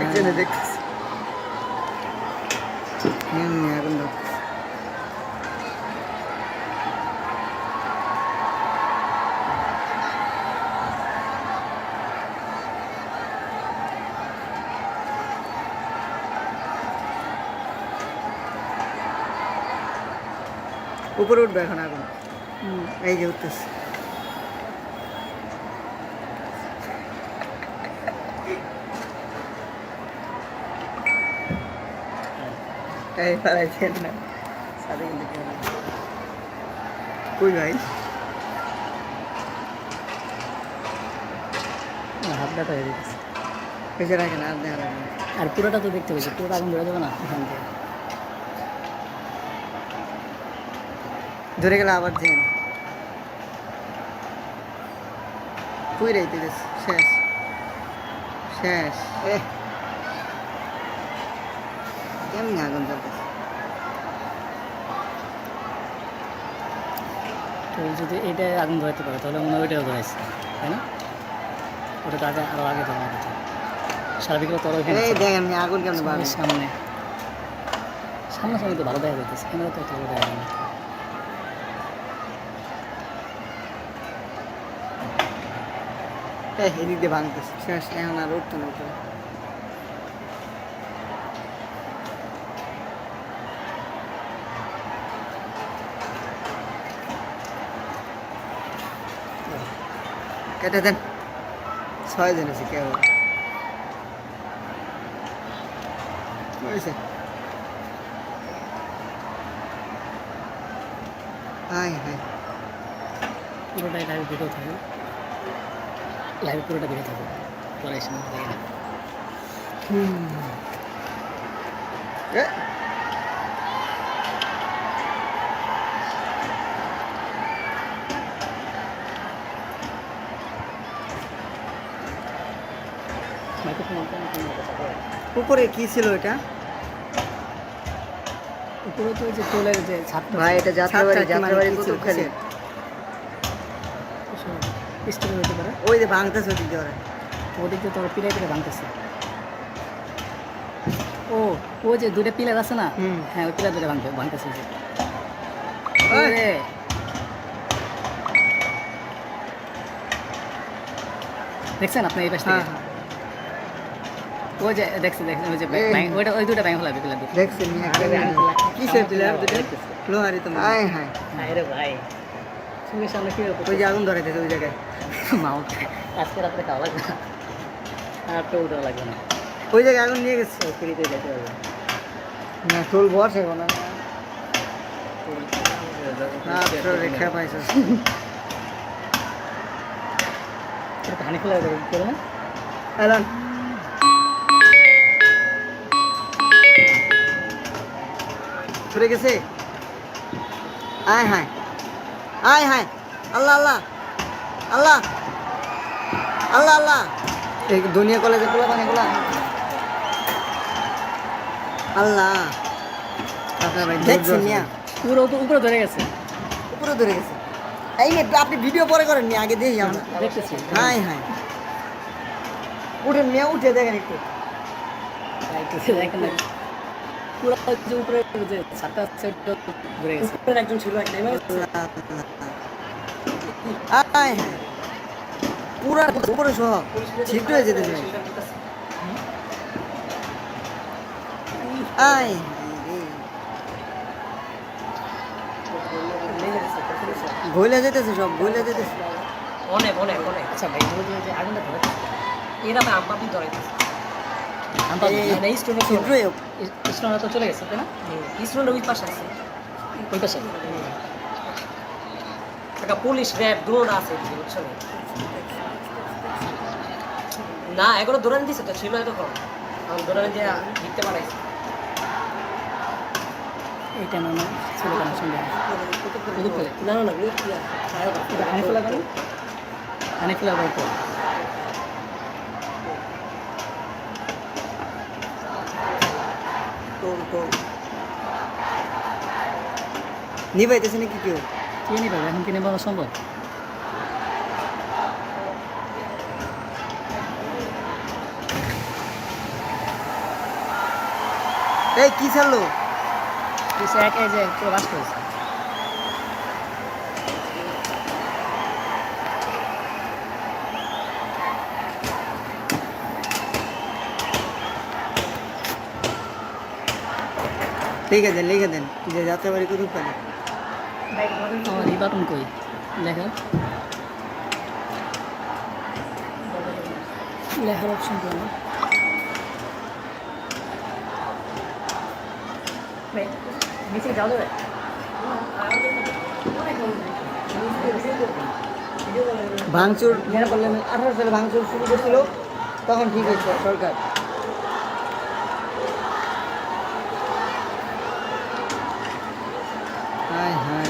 একজনে দেখতেছি আগুন ধরতেছে। উপরে উঠবে এখন আগুন। এই যে উঠতেছে। এই পালাইছেন না সাথে কিন্তু কই ভাই হাত ব্যথা হয়ে গেছে। বেঁচে রাখেন আর দেখা লাগবে না। আর পুরোটা তো দেখতে পেয়েছি, পুরোটা আগুন ধরে যাবে না এখান থেকে। ধরে গেলে আবার দেন কই রাইতে গেছে শেষ শেষ কেমনি আগুন জ্বলতেছে। তো যদি এটা আগুন ধরাতে পারে তাহলে মনে হয় ওইটাও ধরাইছে, তাই না? ওটা তো আগে আরও আগে ধরা কথা। সার্বিকরা তোর ওইখানে এই দেখেন আগুন কেমন বাড়ে সামনে সামনাসামনি তো ভালো দেখা যাইতেছে, ক্যামেরা তো ভালো দেখা যায় না। এদিক দিয়ে ভাঙতেছে শেষ এখন আর উঠতো না উপরে। কেটে দেন 6 জন আছে কেউ হয়েছে। হাই হাই পুরোটাই লাইভ ভিডিও থাকে, লাইভ পুরোটা ভিডিও থাকে, পরে এসে দেখে না। উপরে কি ছিল এটা? উপরে তো ওই যে টোলের যে ছাদটা ভাই এটা যাত্রাবাড়ি যাত্রাবাড়ি কত খালি স্টোরে হতে পারে। ওই যে ভাঙতেছে ওদিক দিয়ে ওরা। ওদিক দিয়ে তোর পিলাই পিলে ভাঙতেছে। ও ও যে দুটো পিলার আছে না, হ্যাঁ ওই পিলার দুটো ভাঙতেছে যে। দেখছেন আপনি এই পাশ থেকে? ওই যে দেখছেন দেখছেন ওই যে ওইটা ওই দুটো ব্যাংক লাগবে পিলার দুটো। দেখছেন কিসের পিলার দুটো? লোহারি তো হাই হাই হাই রে ভাই, সঙ্গে সামনে কি হবে? ওই যে আগুন ধরাইতেছে ওই জায়গায়। মাউন্ট আজকে রাত্রে খাওয়া লাগবে না, আর তো উঠা লাগবে না, ওই জায়গায় আগুন নিয়ে গেছে। ফ্রিতে যেতে হবে না টোল বসে না রেখা পাইছে পানি খোলা করে না এলান সরে গেছে। আয় হায় আয় হায় আল্লাহ আল্লাহ আল্লাহ আল্লাহ আল্লাহ। এই দুনিয়া কলেজে পোলা পানি গুলা আল্লাহ দেখছেন মিয়া পুরো তো উপরে ধরে গেছে, উপরে ধরে গেছে। এই মেয়ে আপনি ভিডিও পরে করেন নি, আগে দেখি আমরা দেখতেছি। হাই হাই উঠেন মিয়া, উঠে দেখেন একটু। দেখেন না পুরো যে উপরে যে ছাদটা আছে ধরে গেছে। উপরে একজন ছিল একটা হাই হাই পুরা উপরে সহ ঠিক হয়ে যেতে চাই। আয় গইলা যেতেছে, সব গইলা যেতেছে। অনেক অনেক অনেক। আচ্ছা ভাই বলে যে আগুনটা ধরে এরা তো আম্পাপি ধরে গেছে। আম্পাপি মানে স্টোনটা তো চলে গেছে তাই না? স্টোনটা ওই পাশে আছে, ওই পাশে একটা পুলিশ র্যাব ড্রোন আছে বুঝছো না? এগুলো দৌড়ান দিছে তো ছিল এতক্ষণ, আমি দৌড়ান দিয়ে দিতে পারাইছি। এইটা না ছিল কানেকশন না না না পানি খোলা করেন, পানি খোলা করতে নিবাইতেছে নাকি কেউ? কে নিবে এখন? কি নেবা সম্ভব? এই কি ছাড়লো? পিছে একে যে পুরো বাস্ট হয়েছে। লিখে দেন যে যাত্রাবাড়ি কুতুব পানি। আমার এই বাটন কই লেখা, লেখার অপশন কই না? নিচে যাও দেবে। ভাঙচুর যারা বললেন 18 সালে ভাঙচুর শুরু করছিল তখন ঠিক হয়েছে সরকার। হায় হায়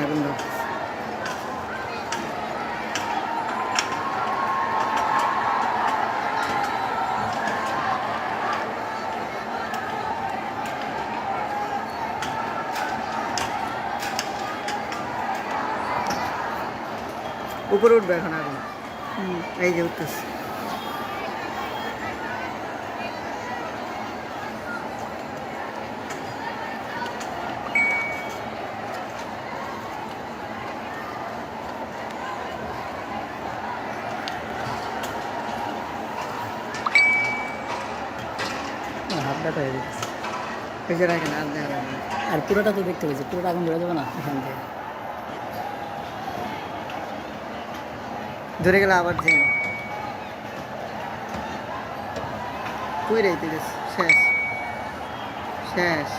আগুন দাও। উপরে উঠবে এখন আগুন। এই যে উঠতেছে। হাত ব্যথা হয়ে যেতেছে। এই যে রাখেন আর দেখা যাবে না। আর পুরোটা তো দেখতে পেয়েছি, পুরোটা আগুন ধরে যাবে না এখান থেকে। ধরে গেলে আবার যে কই রে তুই শেষ শেষ।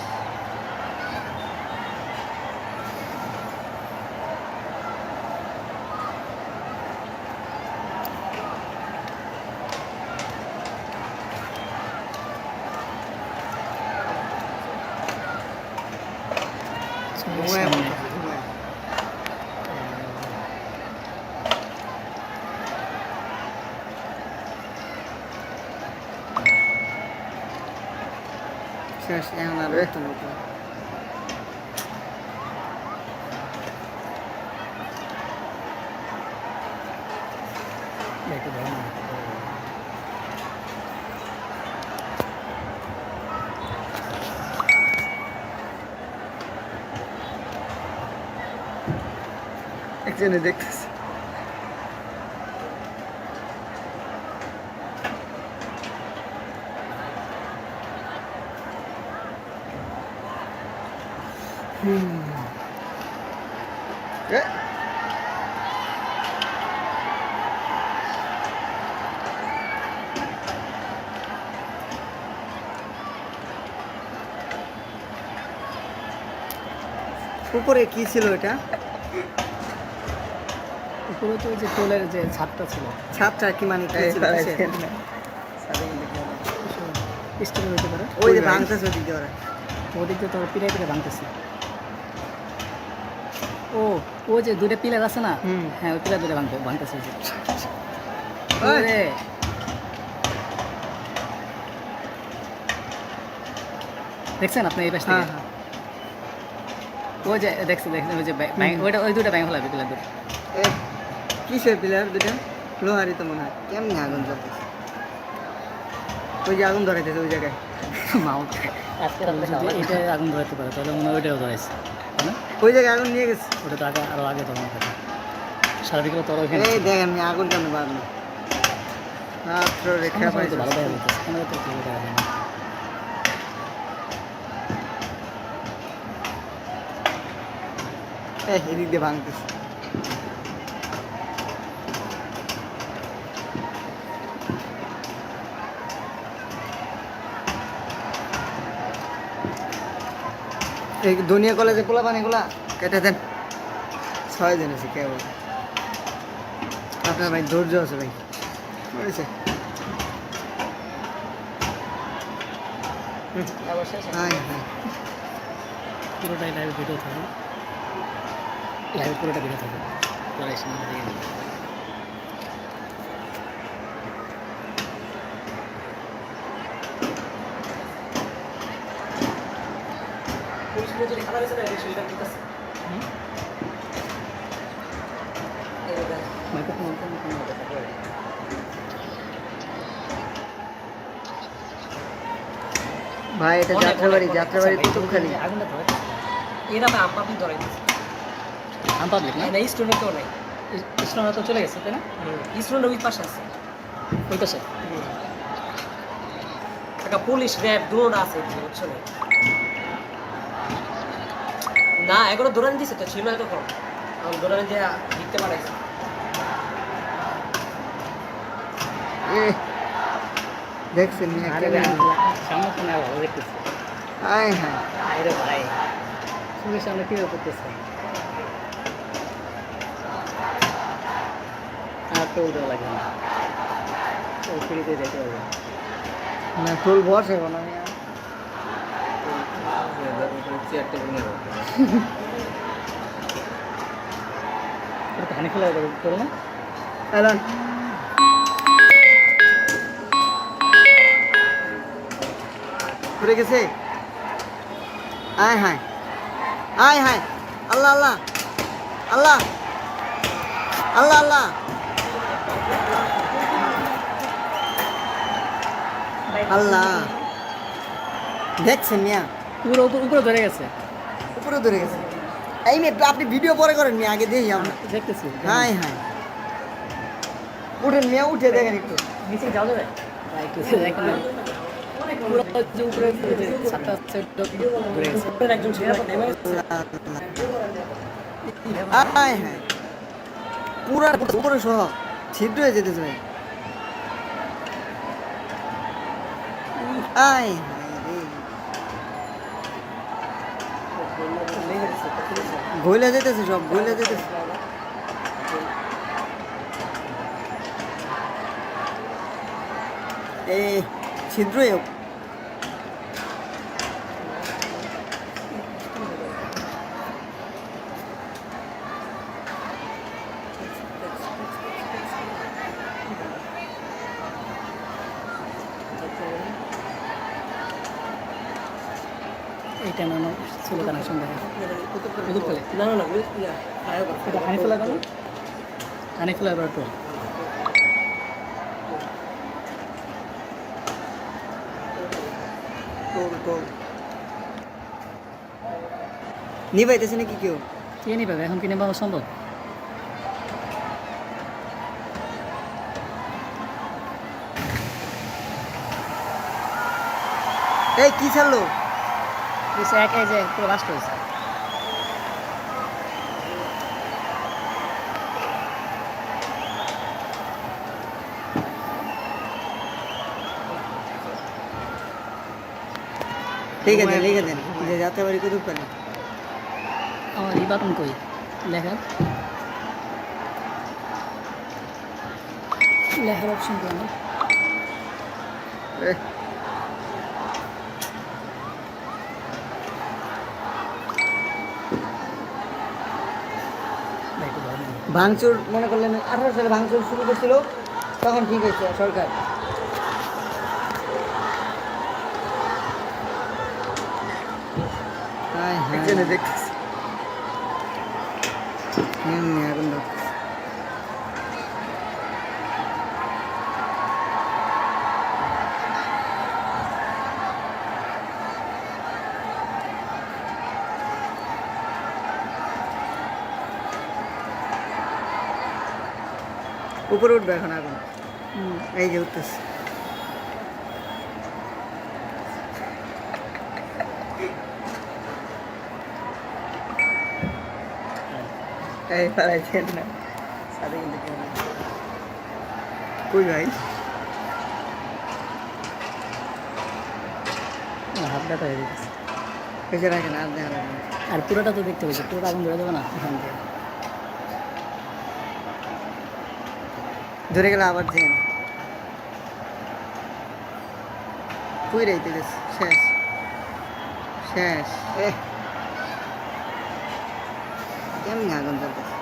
শেষ এখন আরো একটা নতুন। একটু ধরে না। একজনে দেখতেছে। এ উপরে কি ছিল এটা? উপরে তো ওই যে টোলের যে ছাদটা ছিল, ছাদটা কি মানে কি ছিল? স্টিলের হতে পারে। ওই যে ভাঙতেছে ওদিক দিয়ে ওরা। ওদিক দিয়ে তো পিড়ে পিড়ে ভাঙতেছে। ও ও যে দুটো পিলার আছে না, হ্যাঁ ওই পিলার দুটো ভাঙতেছে। ওই যে ওরে, দেখছেন আপনি এই পাশ থেকে? ওই যে দেখছেন ওই যে ওইটা ওই দুটো ব্যাংক হলাবে পিলার দুটো। কিসের পিলার দুটা? লোহারি তো মনে হয়। কেমনি আগুন জ্বলতেছে? ওই যে আগুন ধরাইতেছে ওই জায়গায়। মাউন্ট এটা আগুন ধরাতে পারে তাহলে মনে হয় ওইটাও ধরাইছে, তাই না? ওই জায়গায় আগুন নিয়ে গেছে। ওটা তো আগে আরও আগে ধরানো থাকে। সারা বিকেলে তোর ওইখানে এই দেখেন আগুন কেন বাড়লো? মাত্র রেখা ভালো পাইছে। দেখা যাচ্ছে, এখানে তো কিছু দেখা যায় না। এদিক দিয়ে ভাঙতেছে। এই দুনিয়া কলেজে পোলা পানিগুলা কেটে দেন। 6 জন আছে কেবল। আপনার ভাই ধৈর্য আছে ভাই। হয়েছে। হাই হাই পুরোটাই লাইভ ভিডিও থাকে, লাইভ পুরোটা ভিডিও থাকে। পরে এসে না দেখে নিই। মাইক্রোফোন ভাই এটা যাত্রাবাড়ি কুতুবখালী। আগুনটা ধরে এরা ভাই আম্পাবি ধরাই দিচ্ছে। আম্পাবলিক না স্টুডেন্ট তো নাই, স্টুডেন্ট তো চলে গেছে তাই না? স্টুডেন্ট ওই পাশে আছে, ওই পাশে একটা পুলিশ র্যাব দৌড় আছে বুঝছো না? এগুলো দৌড়ানি দিছে তো ছিল এতক্ষণ, এখন দৌড়ানি দিয়ে লিখতে পারাইছে। দেখছেন সামনে তো নেওয়া ভালো দেখতেছি। হ্যাঁ হ্যাঁ আরে ভাই পুলিশ সামনে কীভাবে করতেছে, আর তো উঠে লাগবে না, ও ফ্রিতে যেতে হবে না ফুল বস এখন আমি হানি খেলা করো না। এলান ঘুরে গেছে। আয় হায় আয় হায় আল্লাহ আল্লাহ আল্লাহ আল্লাহ আল্লাহ আল্লাহ দেখছেন মিয়া পুরো উপরে ধরে গেছে, উপরে ধরে গেছে। এই মেয়ে আপনি ভিডিও পরে করেন মিয়া, আগে দেখি আমরা দেখতেছি। হায় হায় উঠেন মিয়া, উঠে দেখেন একটু নিচে যাও যাবে ভাই, একটু দেখেন না পুরো যে উপরে ছাতা ধরে গেছে একজন ছিল। হায় হায় পুরা উপরে সহ ছিদ্র হয়ে যেতেছে ভাই। আয় গইলা যেতেছে, সব গইলা যেতেছে। এই ছিদ্রই হোক। এইটা মনে ছিল কানেকশন দেখা কুতুবখালী না না না এটা হানিফুলা কেন হানিফুলা এবার তো নিবাইতেছে নাকি কেউ? কে নিবে এখন কিনে পাওয়া সম্ভব? এই কি ছাড়লো? একাই যে পুরো বাস্ট হয়েছে। ঠিক আছে লিখে দেন যে যাত্রাবাড়ি কুতুবখালী। আমার এই বাটন কই লেখা, লেখার অপশন তো আমার ভাঙচুর মনে করলেন 18 সালে ভাঙচুর শুরু করছিল, তখন ঠিক হয়েছে সরকার। দেখতেছি এখন উপরে উঠবে এখন আগুন। এই যে উঠতেছে। এই পালাইছেন না সাথে কিন্তু কই ভাই হাত ব্যথা হয়ে গেছে। পেছনে রাখেন আর দেখা রাখেন। আর পুরোটা তো দেখতে হয়েছে, পুরোটা আগুন ধরে দেবো না এখান থেকে ধরে গেলে আবার দেন কই রাইতে গেছে। শেষ শেষ কেমনি আগুন জ্বলতেছে।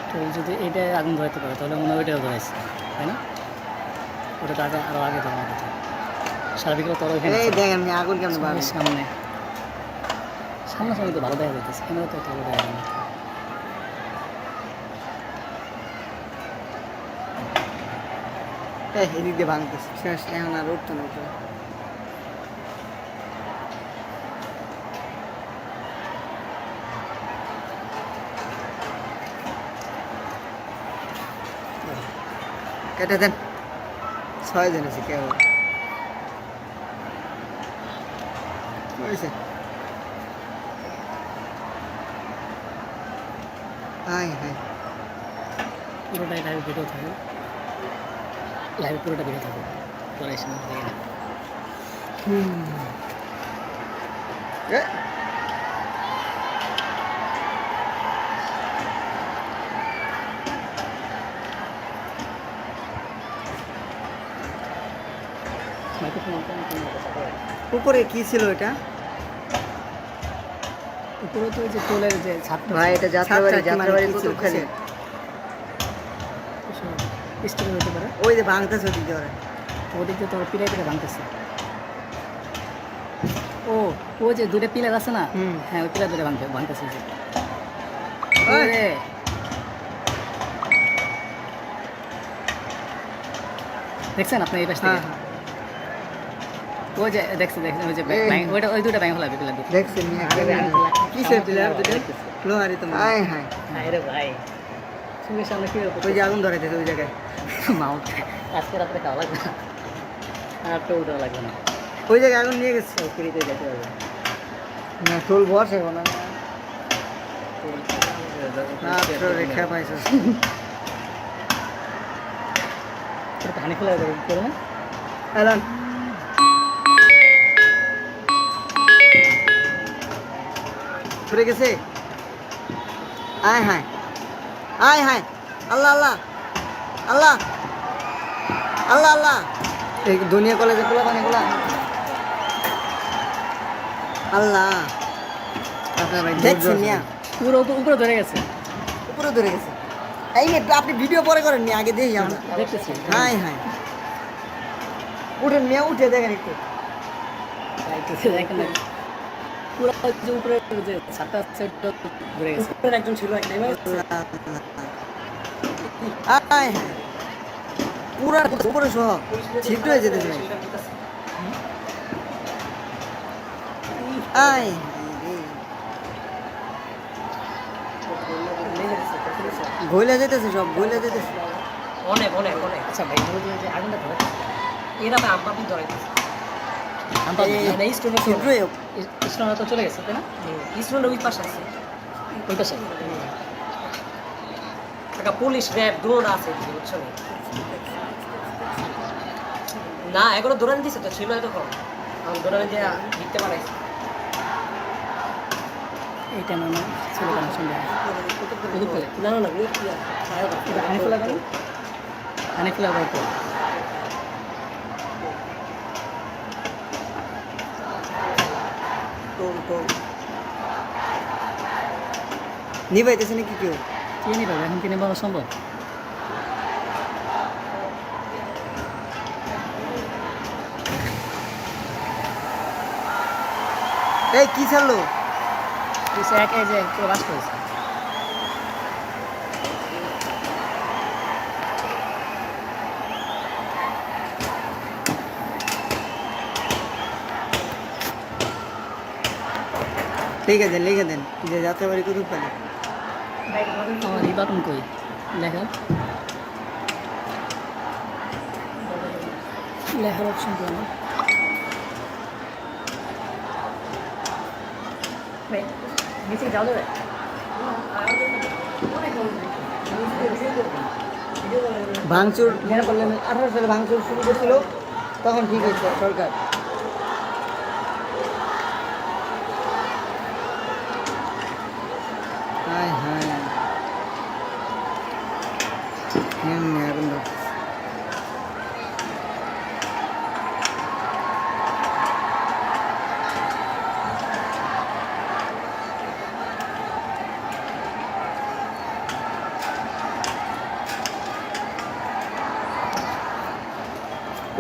তো যদি এটা আগুন ধরাতে পারে তাহলে মনে হয় ওইটাও ধরাইছে তাই না? ওটা তো আগে আরও আগে ধরা কথা সার্বিকরা তোর ওইখানে এই দেখেন আগুন কেমন বাড়ে সামনে সামনাসামনি তো ভালো দেখা যাইতেছে, ক্যামেরা তো ভালো দেখা যায় না। এদিক দিয়ে ভাঙতেছে শেষ এখন আর উঠতো না উপরে। কেটে দেন 6 জন আছে কেউ হয়েছে হাই হাই পুরোটাই লাইভ ভিডিও থাকে, লাইভ পুরোটা ভিডিও থাকে, পরে এসে দেখে না। এ মাইক্রোফোন উপরে কি ছিল এটা উপরে তো ওই যে টোলের যে ছাদটা ভাই এটা যাত্রাবাড়ি যাত্রাবাড়ি কুতুবখালী স্টোরে হতে পারে, ওই যে ভাঙতেছে ওদিক দিয়ে ওরা ওদিক দিয়ে তোর পিলাই পিলাই ভাঙতেছে। ও ও যে দুটো পিলার আছে না, হুম। হ্যাঁ ওই পিলার দুটো ভাঙতেছে যে। ওই। ওরে, দেখছেন আপনি এই পাশ থেকে? হ্যাঁ ওই যে দেখছেন ওই যে এই। ওইটা ওই দুটো ব্যাংক ফেলাবে পিলার দুটো। দেখছেন কিসের পিলার দুটো লোহারি তো হাই হাই হ্যাঁ রে ভাই, সঙ্গে সামনে কি ওই যে আগুন ধরাইতেছে ওই জায়গায় মাউন্ট আজকে রাত্রে খাওয়া লাগবে না, আর তো উঠা লাগবে না, ওই জায়গায় আগুন নিয়ে গেছে ফ্রিতে যেতে পারবে। না টোল বসে না রেখা পাইছে হানি খোলা করে না এলান ঘুরে গেছে আয় হায় আয় হায় আল্লাহ আল্লাহ আল্লাহ আল্লাহ আল্লাহ এই দুনিয়া কলেজে খোলা পানি খোলা আল্লাহ আপনার ভাই দেখছেন মিয়া পুরো উপরে ধরে গেছে, উপরে ধরে গেছে এই মেয়ে আপনি ভিডিও পরে করেন নি আগে দেখি আমরা দেখতেছি। হাই হাই উঠেন মেয়ে উঠে দেখেন একটু দেখেন না, পুরো যে উপরে যে ছাদটা আছে ওটা ধরে গেছে। উপরে একজন ছিল একটা আয় হায় পুরা উপরে সহ ছিদ্র হয়ে যেতেছে ভাই আয় গইলা যেতেছে সব গইলা যেতেছে অনেক অনেক অনেক। আচ্ছা ভাই ওই যে আগুনটা ধরে এরা ভাই আম্পাপি ধরে গেছে, মানে স্টোনের ছিদ্রই স্টোনটা তো চলে গেছে তাই না? স্টোনের ওই পাশে আছে, ওই পাশে একটা পুলিশ র্যাব দৌড় আছে বুঝছো না, এগুলো দৌড়ানি দিছে তো ছিল এতক্ষণ, আমি দৌড়ানি দিয়ে লিখতে পারাইছি। এইটা না না ছিল কেন সঙ্গে না না না হানিফুলা কেন হানিফুলা গল্প নিবাইতেছে নাকি কেউ কে নিবে এখন কিনে পাওয়া সম্ভব? এই কি ছাড়লো সে একে যে পুরো বাস করেছে। লিখে দেন লিখে দেন যে যাত্রাবাড়ি কুতুবখালী আমার এই বাটন কই লেখা লেখার অপশন তো আমার নিচে যাও দেবে ভাঙচুর মনে করলেন 18 সালে ভাঙচুর শুরু করছিল তখন ঠিক হয়েছে সরকার হায় হায় আগুন ধরছে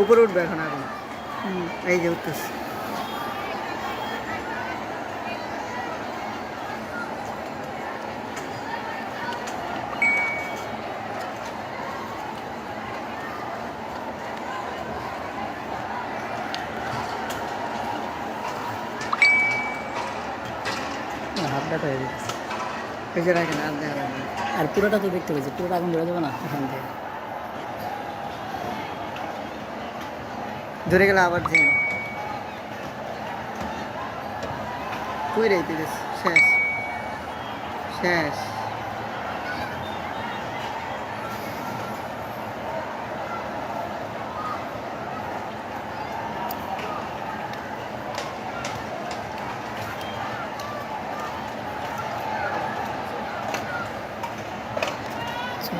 উপরে উঠবে এখন আগুন এই যে উঠতেছে হয়ে যাচ্ছে। পেছনে রাখেন আর দেখা যাবে না। আর পুরোটা তো দেখতে পেয়েছি, পুরোটা আগুন ধরে যাবে না এখান থেকে। ধরে গেলে আবার দিন কই রাইতে গেছে শেষ শেষ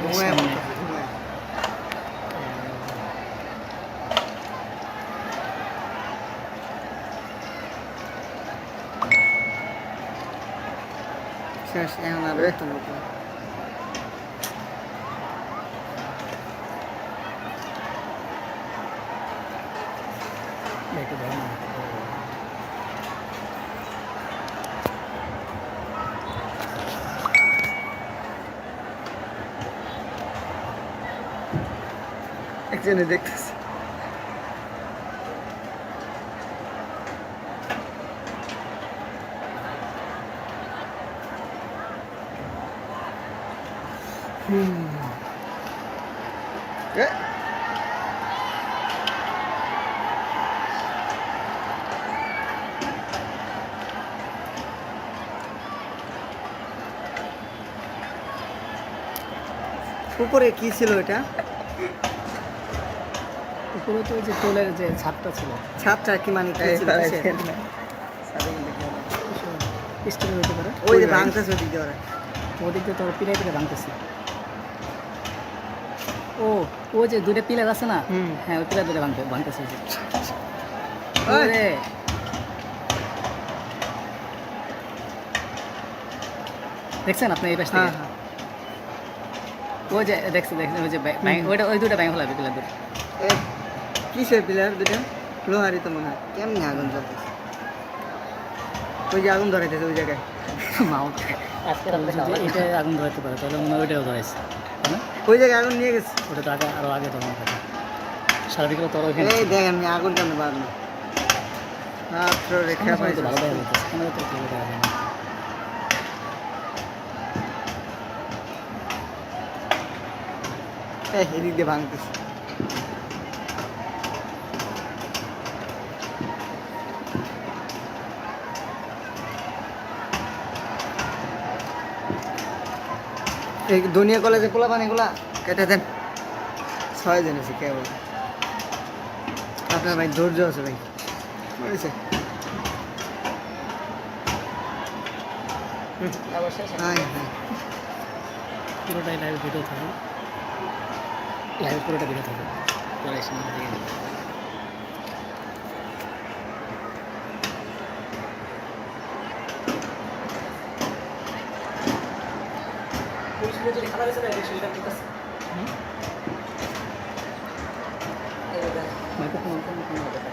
ঘুমায় পড়তেছে, ঘুমায়। শেষ এখন আর বেতন হতো না। একটু ধরে না। একজনে দেখতেছে এ, উপরে কি ছিল এটা উপরে তো ওই যে টোলের যে ছাদটা ছিল, ছাদটা কি মানে কি ছিল কিসের? স্টিলের হতে পারে। ওই যে ভাঙতেছে ওদিক দিয়ে ওরা। ওদিক দিয়ে তোর পিলার পিলার ভাঙতেছে। ও ও যে দুটো পিলার আছে না, হুম। হ্যাঁ ওই পিলার দুটো ভাঙতেছে ওই যে। ওই। ওরে, দেখছেন আপনি এই পাশ থেকে? হ্যাঁ, হ্যাঁ। ওই যে দেখছেন দেখছেন ওই যে ওইটা ওই দুটো ব্যাংক হলাবে পিলার দুটো। এ, কিসের পিলার দুটা? লোহারই তো মনে হয়। কেমনি আগুন চলতেছে? ওই যে আগুন ধরাইতেছে ওই জায়গায়। মাউন্ট এটা আগুন ধরাতে পারে, তাহলে মনে হয় ওইটাও ধরাইছে, তাই না? ওই জায়গায় আগুন নিয়ে গেছে। ওটা তো আগে আরও আগে ধরানোর কথা। সারা বিকেলে তোর ওইখানে এই দেখেন আমি আগুন কেন বার না মাত্র রেখা সামনে পাইছে। তো ভালো দেখা যেতেছে, সামনে তো ভালো দেখা যায় না। এই এদিক দিয়ে ভাঙতেছে। এই দুনিয়া কলেজে পোলা পানিগুলা কেটে দেন। 6 জন আছে কেবল। আপনার ভাই ধৈর্য আছে ভাই, বুঝেছে? হ্যাঁ হ্যাঁ পুরোটাই লাইভ ভিডিও থাকে, লাইভ পুরোটা ভিডিও থাকে, পরে এসে দেখে নেবে। মাইক্রোফোন অন করলে কোনো হবে না।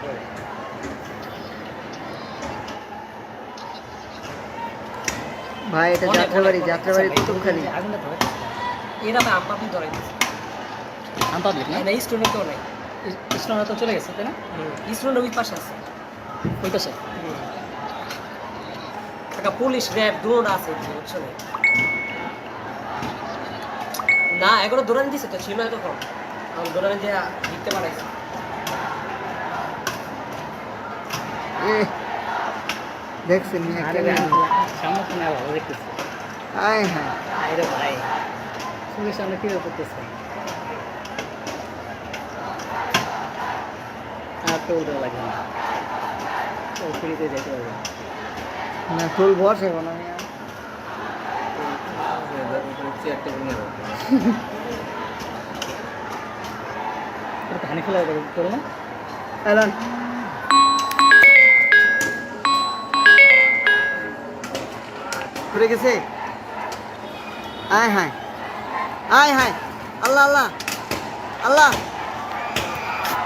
ভাই এটা যাত্রাবাড়ি, যাত্রাবাড়ি কুতুবখালি। আগুনটা ধরে এরা আমি আম্পাবি ধরে দিয়েছে। আম্পাবলিক না, এই স্টুডেন্ট তো নাই, স্টুডেন্ট তো চলে গেছে, তাই না? স্টুডেন্ট ওই পাশে আছে, ওই পাশে একটা পুলিশ র্যাব দুটোটা আছে বুঝছো না? এগুলো দৌড়ানি দিছে তো, ছিল তখন আমি দৌড়ানি দিয়ে লিখতে পারাইছি। এ দেখছেন মিয়া কেমন? সামনে তো নেওয়া ভালো দেখতেছি। আয় হ্যাঁ আরে ভাই চোখের সামনে কি করতেছে? আর তো উল্টো লাগবে না, ও ফ্রিতে যেতে পারবে। না ফুল বস এখন আমি ধানি খোলা করো না? এলান ঘুরে গেছে। আয় হায় আয় হায় আল্লাহ আল্লাহ আল্লাহ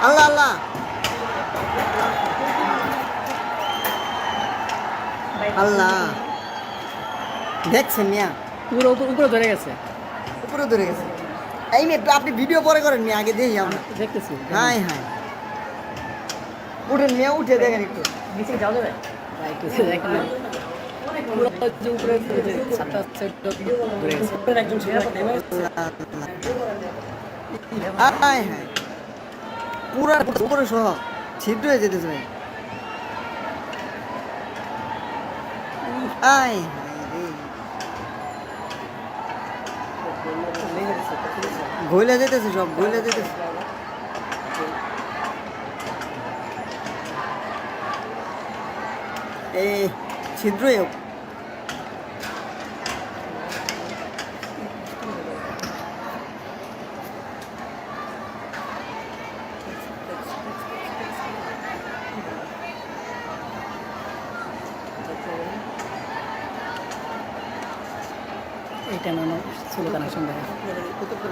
আল্লাহ আল্লাহ আল্লাহ দেখছেন মিয়া পুরো উপরে ধরে গেছে, উপরে ধরে গেছে। এই মেয়ে আপনি ভিডিও পরে করেন মিয়া, আগে দেখি আমরা। দেখতেছি। হায় হায় উঠেন মিয়া, উঠে দেখেন একটু। নিচে যাওয়া যাবে ভাই, কিছু দেখেন না। পুরো যে উপরে যে ছাদটা আছে ওটা ঘুরে গেছে উপরে একজন ছিল নেমে আয় হ্যাঁ পুরা উপরে সহ ছিদ্র হয়ে যেতেছে ভাই আয় গইলা যেতেছে সব গইলা যেতেছে এই ছিদ্র এইটা না ছিল কানেকশন দেখা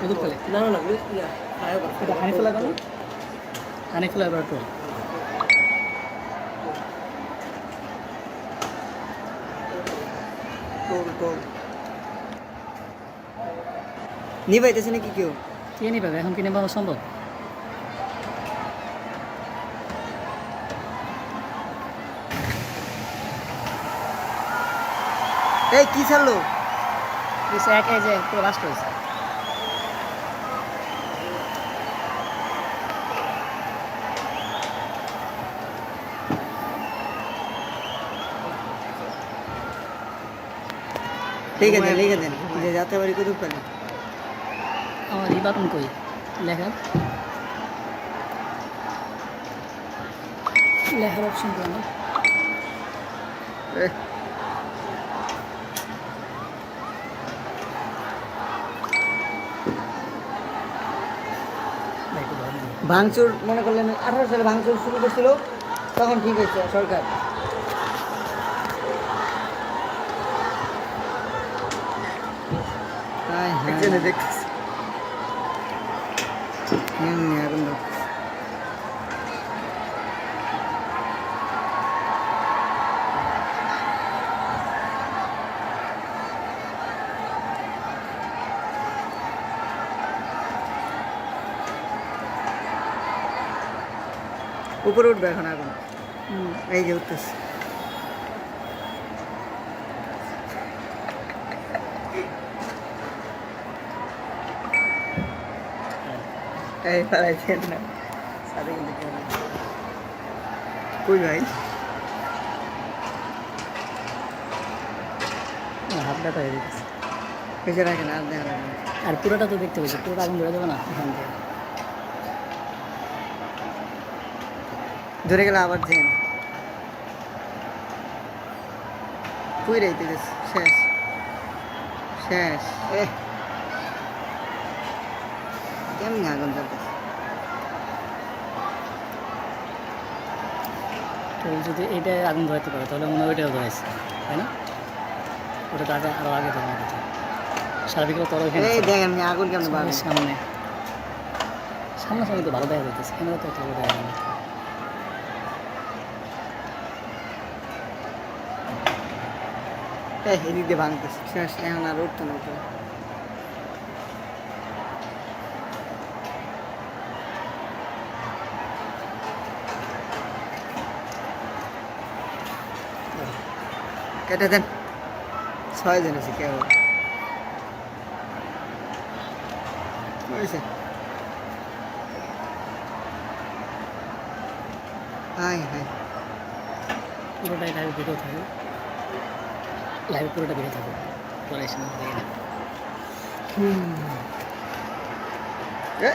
কুতুব কলে না না না এটা হানিফুলা কেন হানিফুলা এবার টোল নিবাইতেছে নাকি কেউ কে নিবে এখন কি নেবা সম্ভব এই কি ছাড়লো দিছে এক এই যে পুরো লাস্ট হয়েছে লিখে দেন যে যাতে বাড়ি কুতুব পারে আমার এই বাটন কই লেখা লেখার অপশন কেন ভাঙচুর মনে করলেন 18 সালে ভাঙচুর শুরু করছিল তখন ঠিক হয়েছে সরকার দেখতেছি এখন উপরে উঠবে এখন আগুন এই যে উঠতেছে এই পালাইছেন না সাথে কিন্তু কেউ নেই। কই ভাই হাত ব্যথা হয়ে যেতেছে পেছনে রাখেন আর দেখা রাখেন আর পুরোটা তো দেখতে পেয়েছি পুরোটা আগুন ধরে যাবে না এখান থেকে ধরে গেলে আবার দেন কই রাইতে গেছে শেষ শেষ কেমনি আগুন চলতেছে তো যদি এইটা আগুন ধরাতে পারে তাহলে মনে হয় ওইটাও ধরাইছে তাই না ওটা তো আগে আরও আগে ধরানো কথা সার্বিকরা তোর ওইখানে এই দেখেন আগুন কেমন বাড়ে সামনে সামনে তো ভালো দেখা যাইতেছে ক্যামেরা তো অত ভালো দেখা যায় না এদিক দিয়ে ভাঙতেছে শেষ এখন আর উঠতো না উপরে কেটে দেন 6 জন আছে কেউ হয়েছে হাই হাই পুরোটাই লাইভ ভিডিও থাকে লাইভ পুরোটা ভিডিও থাকে পরে এসে না দেখে না এ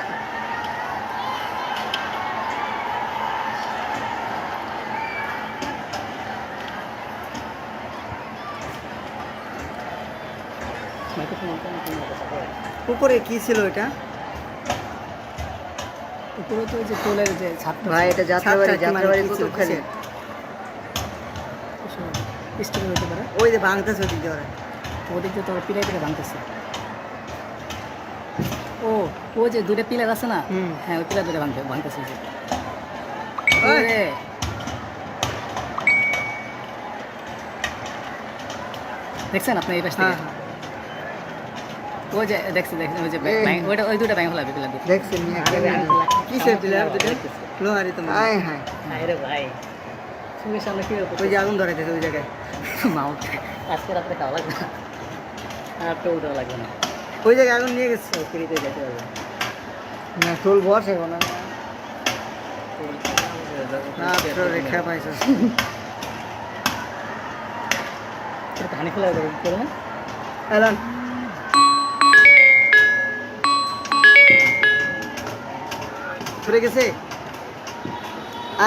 উপরে কি ছিল এটা উপরে তো ওই যে টোলের যে ছাদটা ভাই এটা যাত্রাবাড়ি কুতুব খালি স্টিল হতে পারে ওই যে ভাঙতেছে ওদিক দিয়ে ওরা ওদিক দিয়ে তো পিলাই পিলাই ভাঙতেছে ও ও যে দুটো পিলার আছে না হ্যাঁ ওই পিলার দুটো ভাঙতেছে যে দেখছেন আপনি এই পাশ থেকে ওই যে দেখছেন ওই যে ওইটা ওই দুটো ব্যাংক লাগবে পিলার দুটো দেখছেন কিসের পিলার দুটো লোহারি তো হাই হাই রে ভাই সঙ্গে সামনে কি ওই যে আগুন ধরাইতেছে ওই জায়গায় মাউট আজকে রাত্রে খাওয়া লাগবে না আর তো উঠা লাগবে না ওই জায়গায় আগুন নিয়ে গেছে। ফ্রিতে যেতে হবে না টোল বসে না রেখা পাইছে। হানি খোলা করে না এলান ছুটে গেছে।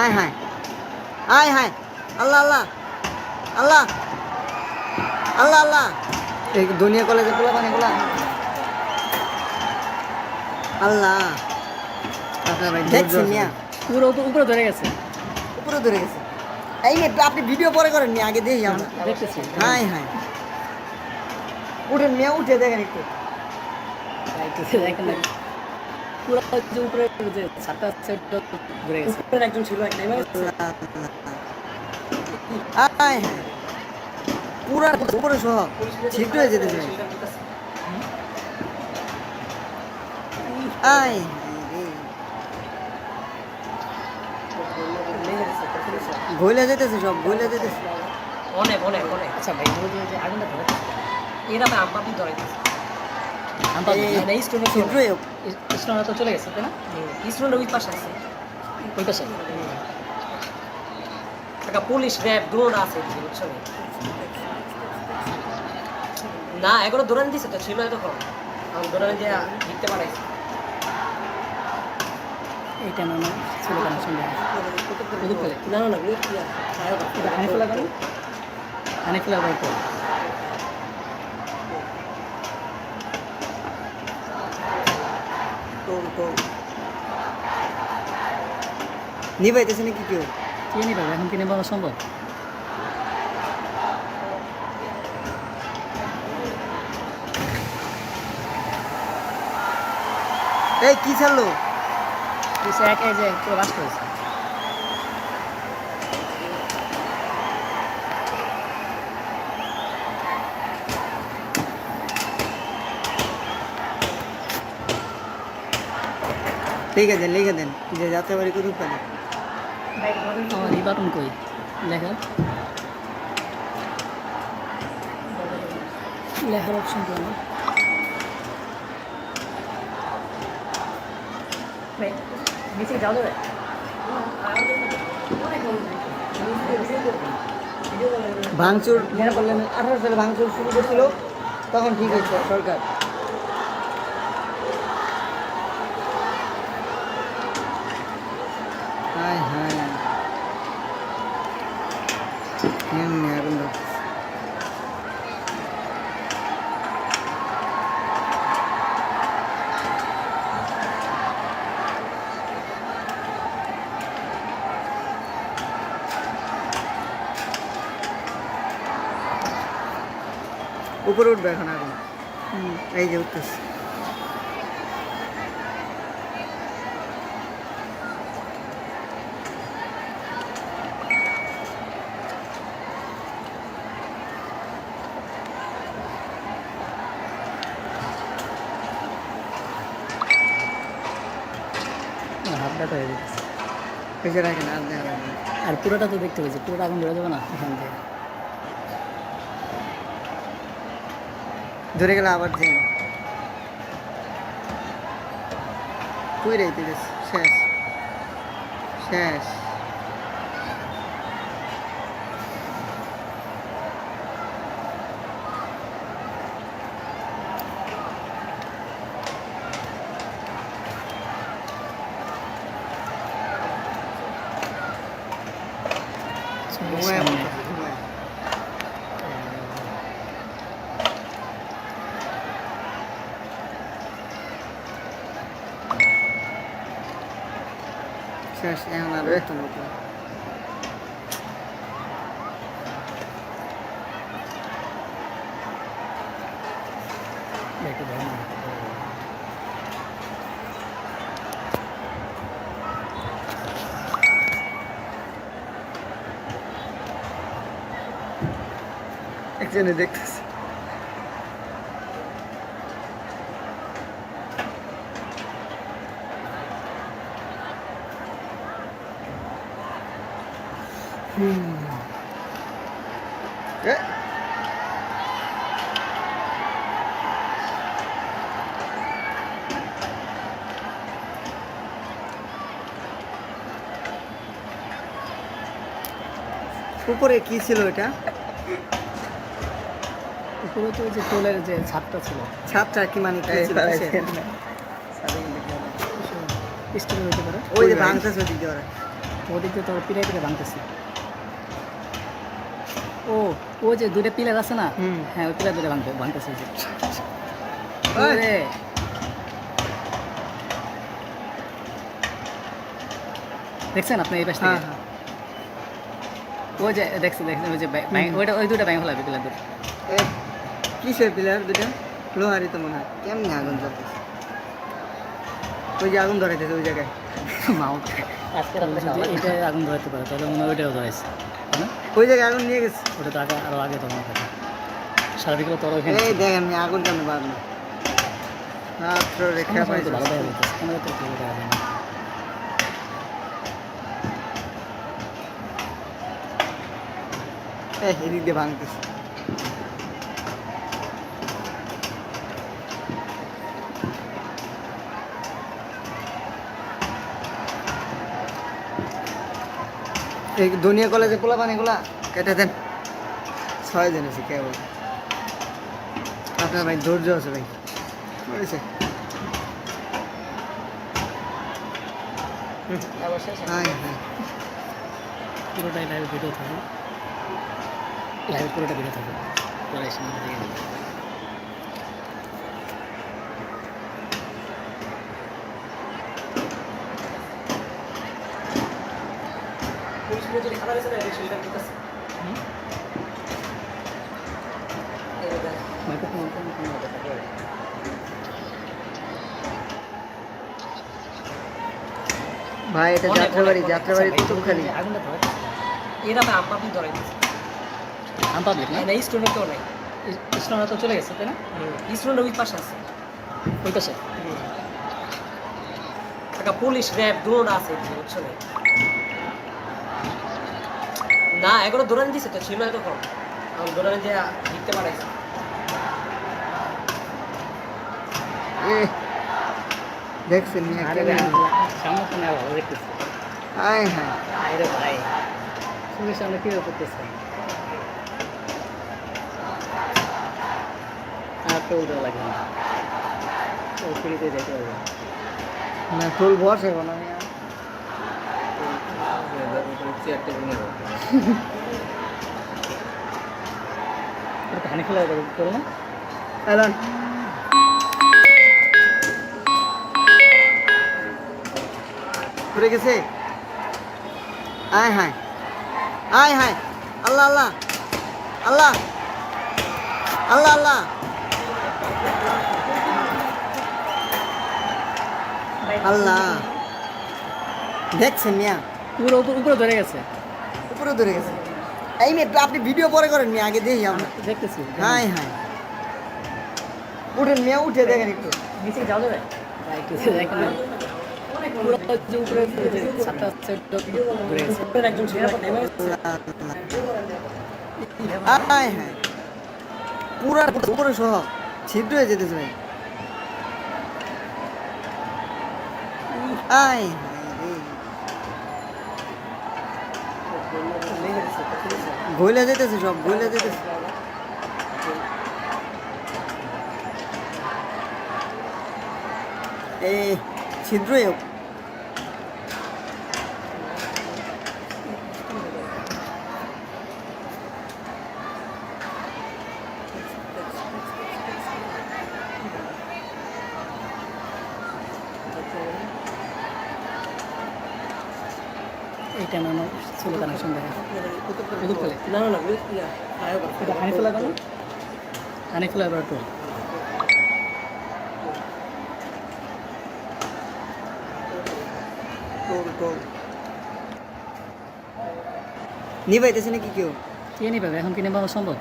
আয় হায় আয় হায় আল্লাহ আল্লাহ আল্লাহ আল্লাহ আল্লাহ। এই দুনিয়া কলেজে খোলা পানিগুলা আল্লাহ। আপনার ভাই দেখছেন মিয়া পুরো তো উপরে ধরে গেছে উপরে ধরে গেছে। এই মেয়ে আপনি ভিডিও পরে করেন নি, আগে দেখি আমরা। দেখতেছি হায় হায় উঠেন মিয়া, উঠে দেখেন একটু। দেখেন না পুরো যে উপরে যে ছাতা সেটটা ধরে গেছে উপরে একজন ছিল এক টাইমে আয় হায় পুরা উপরে সহ ছিট হয়ে যেতেছে। আয় গইলা যেতেছে, সব গইলা যেতেছে। অনেক অনেক অনেক। আচ্ছা ভাই ওই যে আগুনটা ধরে এরা তো আম্পাপি ধরে গেছে আম্পাপি মানে স্টোনটা তো চলে গেছে তাই না? স্টোনটা ওই পাশে আছে, ওই পাশে একটা পুলিশ র্যাব দৌড় আছে বুঝছো না? এখনো দৌড়ান দিছে তো, ছিল এতক্ষণ আমি দৌড়ান দিয়ে দিতে পারাইছি। এইটা না না ছিল কানেকশন না না না হানি খোলা করেন, হানি খোলা করেন তো নিবাইতেছে নাকি কেউ? কে নিবে এখন কিনে পাওয়া সম্ভব? এই কি ছাড়লো? কিছু একাই যে পুরো বাস্ট হয়েছে। লিখে দেন লিখে দেন যে যাত্রাবাড়ি করুক কেন। আমার এই বাটন কই লেখা, লেখার অপশন কেন নিচে যাও যাবে ভাঙচুর যারা বললেন 18 সালে ভাঙচুর শুরু করছিল তখন ঠিক হয়েছে সরকার। হায় হায় এমনি আগুন ধরছে। উপরে উঠবে এখন আগুন। এই যে উঠতেছে। হাত ব্যথা হয়ে যেতেছে। পেছনে রাখেন আর দেখা যাবে না। আর পুরোটা তো দেখতে পেয়েছি, পুরোটা আগুন ধরে যাবে না এখান থেকে। ধরে গেলে আবার দিন কই রাইতে গেছে। শেষ শেষ। ঘুমায় পড়তেছে, ঘুমায়। শেষ এখন আরো একটা নতুন। একটু ধরে না। একজনে দেখতেছে। এ, উপরে কি ছিল এটা? উপরে তো ওই যে টোলের যে ছাদটা ছিল, ছাদটা কি মানে কি ছিল? কিসের? স্টিলের হইতে পারে। ওই যে ভাঙতেছে ওদিক দিয়ে ওরা। ওদিক দিয়ে তো পিলাই পিলাই ভাঙতেছে। ও, ওই যে দুটো পিলার আছে না, হুম। হ্যাঁ ওই পিলার দুটো ভাঙতেছে। ওই যে ওই, ওরে, দেখছেন আপনি এই পাশ থেকে? হ্যাঁ হ্যাঁ। ওই যে দেখছেন ওই যে ওইটা ওই দুটো ব্যাংক হলো পিলার দুটো। এ, কিসের পিলার দুটা? লোহারই তো মনে হয়। কেমনি আগুন জ্বলতেছে? ওই যে আগুন ধরাইতেছে ওই জায়গায়। মাও যদি এটা আগুন ধরাতে পারে তাহলে মনে হয় ওইটাও ধরাইছে, তাই না? ওই জায়গায় আগুন নিয়ে গেছে। ওটা তো আগে আরও আগে ধরানো থাকে। সারা বিকেলে তো আরও ওখানে এই দেখেন আগুন কেমন বাড়লো। মাত্র রেখা পাইছে। ভালো দেখা যাইতেছে, ক্যামেরা তো ভালো দেখা যায় না। এদিক দিয়ে ভাঙতেছে। এই দুনিয়া কলেজে পোলা পানিগুলা কেটে দেন। 6 জন আছে কেবল। আপনার ভাই ধৈর্য আছে ভাই, বুঝেছে? হ্যাঁ হ্যাঁ। পুরোটাই লাইভ ভিডিও থাকে, লাইভ পুরোটা ভিডিও থাকে, পরে এসে দেখে নিই। ভাই এটা যাত্রাবাড়ি, যাত্রাবাড়ি কুতুবখালি। আগুনটা ধরে এরা তো আমপাবলিক ধরে দিচ্ছে। আমপাবলিক না, স্টুডেন্ট কেউ নাই। স্টুডেন্ট তো চলে গেছে, তাই না? স্টুডেন্ট ওই পাশে আছে, ওই পাশে একটা পুলিশ র্যাব দুটো আছে, বুঝছো না? এগুলো দৌড়ানি দিছে তো, ছিল এতক্ষণ দৌড়ানি যে দিতে পারাইছে। দেখছেন মিয়া কেমন? সামনে সামনে ভালো দেখতেছি। হায় হায়। আরে ভাই, তুমি সামনে কীভাবে করতেছে? আর তো উল্টো লাগবে না, ও ফ্রিতে যেতে পারবে। না ফুল বসে কোনো মিয়া। হানি খেলা করো না? এলান ঘুরে গেছে। আয় হায়, আয় হায়। আল্লাহ আল্লাহ আল্লাহ আল্লাহ আল্লাহ। আল্লাহ দেখছেন মিয়া, পুরো উপরে ধরে গেছে। উপরে ধরে গেছে। এই মেয়ে আপনি ভিডিও পরে করেন মিয়া, আগে দেখি আমরা। দেখতেছি। হায় হায়, উঠেন মিয়া, উঠে দেখেন একটু। নিচে যাওয়া যাবে? একটু দেখেন না। পুরো যে উপরে যে ছাদটা আছে ওটা ধরে গেছে। একজন ছেলে নেমে গেছে। হায় হায়, পুরা উপরে সহ ছিদ্র হয়ে যেতেছে ভাই। আয় গইলা যেতেছে, সব গইলা যেতেছে। এই ছিদ্র এই টাইমে আমার ছিল কানেকশন দেখা কুতুবখালি। না না না, এটা হানিফুলা কেন? হানিফুলা এবার টোল। নিবাইতেছে নাকি কেউ? কে নিবে এখন, কি নেবা সম্ভব?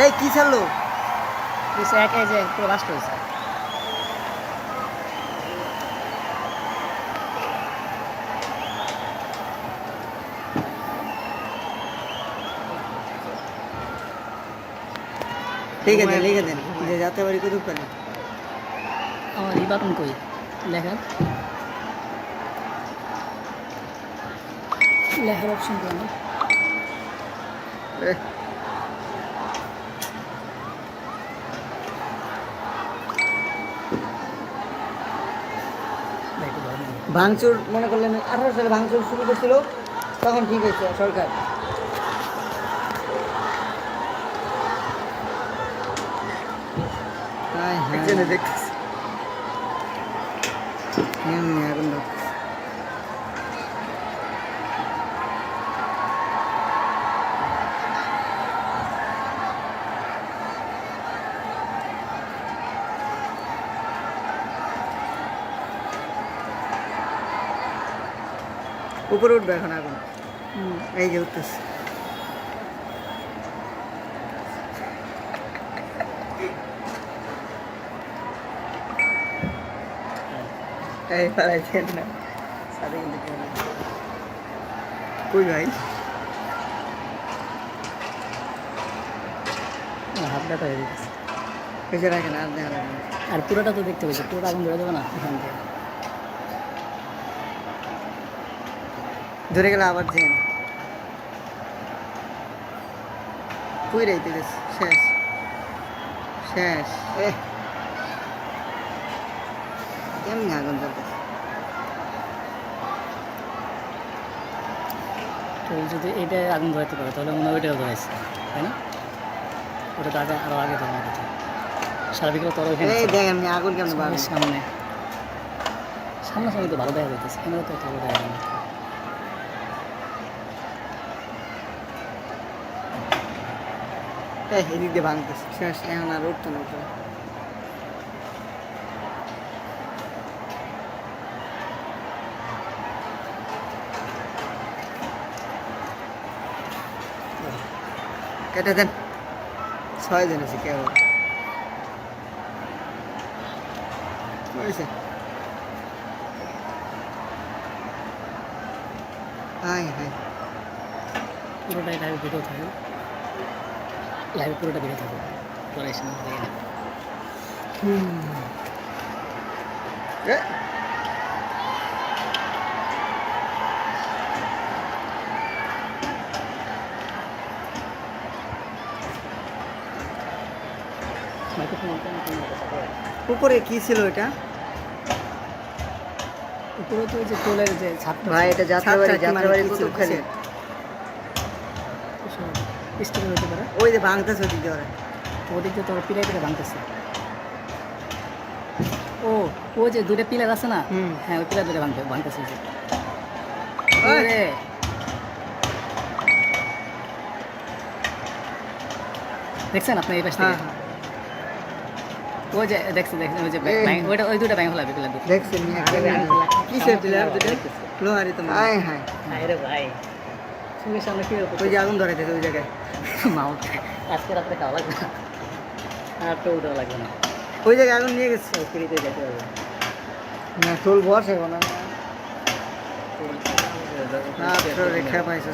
এই কি ছাড়লো? এক এই যে পুরো লাস্ট হয়েছে। ঠিক আছে লিখে দেন যে যাত্রাবাড়ি কুতুবখালী। আমার এই বাটন কই লেখার লেখার অপশন কই না? ভাঙচুর মনে করলেন 18 সালে ভাঙচুর শুরু করছিল, তখন ঠিক হয়েছে সরকার। দেখতেছি আগুন ধরতেছে। উপরে উঠবে এখন আগুন, এই যে উঠতেছে। এই পালাইছেন না সাথে কিন্তু কেউ নেই। কই ভাই হাত ব্যথা হয়ে গেছে। পেছনে রাখেন আর দেখা রাখেন। আর পুরোটা তো দেখতে পেয়েছি, পুরোটা আগুন ধরে দেবো না এখান থেকে। ধরে গেলে আবার দেন কই রাইতে গেছে। শেষ শেষ কেমনি আগুন জ্বলতেছে। তো যদি এটা আগুন ধরাতে পারে তাহলে মনে হয় ওইটাও ধরাইছে, তাই না? ওটা তো আগে আরও আগে ধরানো কথা। সারা বিকেলে তোর ওইখানে এই দেখেন আগুন কেমন বাড়ে। সামনে সামনাসামনি তো ভালো দেখা যাইতেছে, এখানে তো ভালো দেখা যায় না। এদিক দিয়ে ভাঙতেছে। শেষ এখন আর উঠতো না উপরে। কেটে দেন 6 জন আছে কেউ হয়েছে। হাই হাই পুরোটাই লাইভ ভিডিও থাকে, লাইভ পুরোটা ভিডিও থাকে, পরে এসে না দেখে না। মাইক্রোফোন উপরে কি ছিল এটা উপরে তো ওই যে টোলের যে ছাদটা ভাই? এটা যাত্রাবাড়ি, ছাদটা কি মানে যাত্রাবাড়ি কি ছিল? কুতুবখালী। স্টোরে হতে পারে। ওই যে ভাঙতেছে ওদিক দিয়ে ওরা। ওদিক দিয়ে তোর পিলার পিলার ভাঙতেছে। ও ও যে দুটো পিলার আছে না, হ্যাঁ ওই পিলার দুটো ভাঙতেছে। যে ওরে দেখছেন আপনি এই পাশ থেকে? ও যে দেখছেন ওই যে ওইটা ওই দুটো ব্যাংক ফেলাবে পিলার দুটো। দেখছেন কিসের পিলার দুটো? লোহারি তো হাই হাই আরে ভাই সঙ্গে সামনে কি ওই যে আগুন ধরাইতেছে ওই জায়গায়। মাউট আজকে রাত্রে খাওয়া লাগবে না, আর তো উঠাও লাগবে না, ওই জায়গায় আগুন নিয়ে গেছে। ফ্রিতে যেতে হবে না টোল বসে কোনো রেখা পাইছে।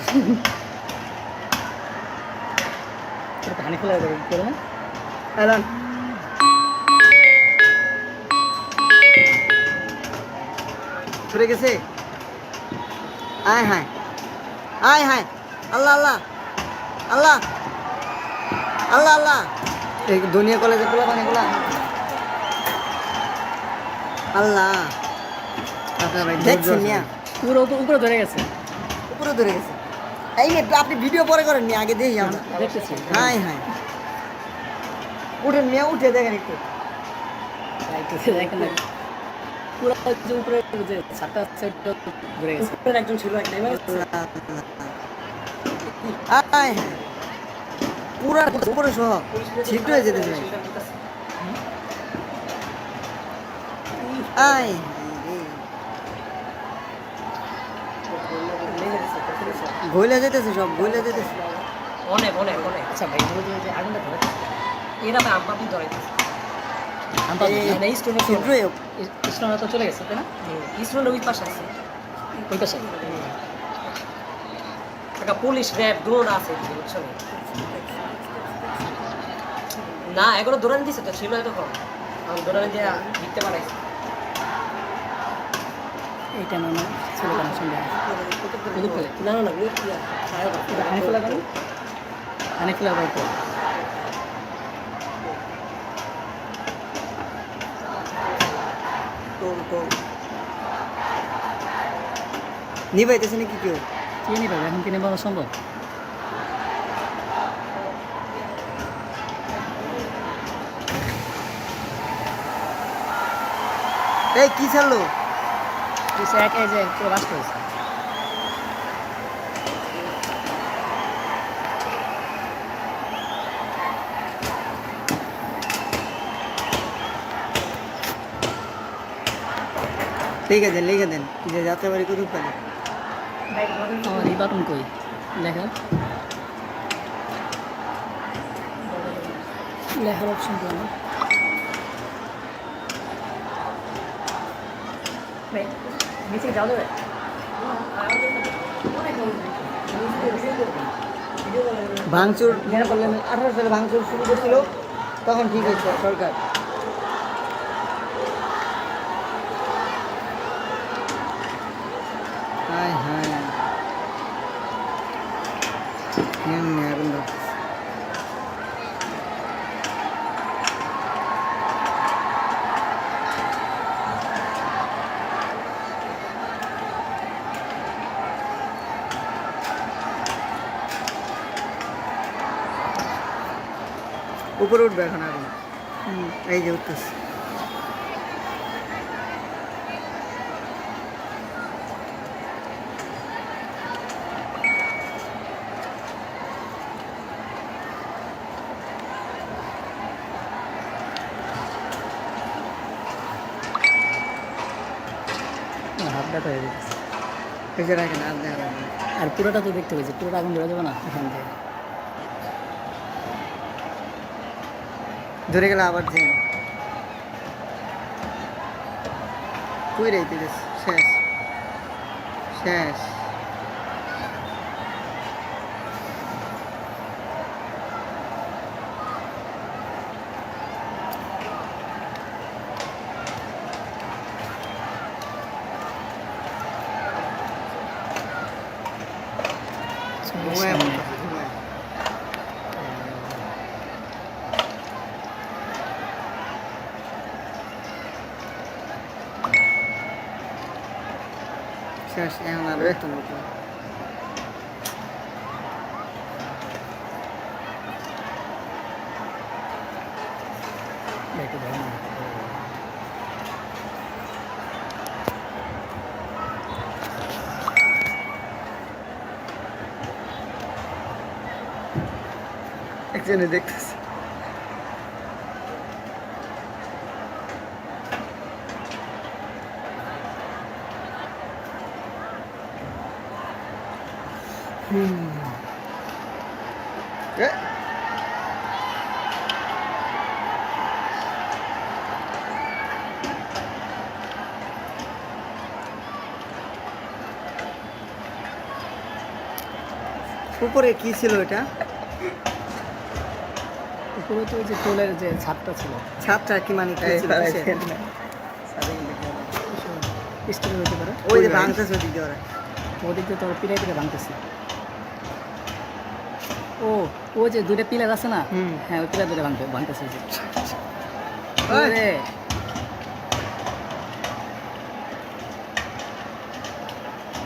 পানি খোলা করে না এলান ছুটে গেছে। আয় হায় আয় হায় আল্লাহ আল্লাহ আল্লাহ আল্লাহ আল্লাহ। এই দুনিয়া কলেজে খোলা পানি খোলা আল্লাহ। আপনার ভাই দেখছেন মিয়া পুরো উপরে ধরে গেছে, উপরে ধরে গেছে। এই নিয়ে আপনি ভিডিও পরে করেন নি, আগে দেখি আমরা দেখতেছি। হাই হাই উঠেন মিয়া, উঠে দেখেন একটু। দেখেন না পুরো যে উপরে যে ছাদটা সেটটা ধরে গেছে। উপরে একজন ছিল একটা আয় পুরা উপরে সহ ছিট হয়ে যেতেছে। আয় গইলা যেতেছে, সব গইলা যেতেছে। অনেক অনেক অনেক। আচ্ছা ভাই যে আগুনটা ধরে এরা তো আম্পাপি ধরাইতেছে। এই স্টোনটা তো চলে গেছে, তাই না? স্টোনটা ওই পাশে আছে, ওই পাশে একটা পুলিশ র্যাব দ্রোণ আছে বুঝছো। না এখনো দৌড়ান দিছে তো ছিল এতক্ষণ এখন দৌড়ানি দিয়ে লিখতে পারাইছে এইটা মানে ছিল কানেকশন দেওয়া না না না হানিফুল লাগানো হানিফুল লাগাই তো নিবাইতেছে নাকি কেউ? কে নিবে এখন কিনে পাওয়া সম্ভব এই কি ছাড়লো? কিছু এক এই যে পুরো বাস্ট হয়েছে লিখে দেন যে যাত্রাবাড়ি কত পারে। আমার এই বাটন কই লেখা লেখার অপশন তো না নিচে যাও দেবে ভাঙচুর 18 সালে ভাঙচুর শুরু করছিল, তখন ঠিক হয়েছে সরকার। হায় হায় আগুন দাও। উপরে উঠবে এখন আগুন। এই যে উঠতেছে। হাতটা তো হয়ে গেছে এই যে রাখেন আর দেখা যাবে না। আর পুরোটা তো দেখতে পেয়েছি পুরোটা আগুন ধরে যাবে না এখান থেকে ধরে গেলে আবার যে তুই রেখে দিস। শেষ শেষ। ধোঁয়ায় মরতেছে, ধোঁয়ায়। শেষ এখন আর উঠতে মতো। একটু ধরে না একজনে দেখতেছে। এ, উপরে কি ছিল এটা? উপরে তো ওই যে টোলের যে ছাদটা ছিল ছাদটা কি মানে কি ছিল? কিসের? স্টিল হতে পারে ওই যে ভাঙতেছে ওদিক দিয়ে ওরা। ওদিক দিয়ে তোর পিলাই পিলে ভাঙতেছে ও যে দুটো পিলার আছে না হুম। হ্যাঁ ওই পিলার দুটো ভাঙতেছে ওই যে। ওই। ওরে,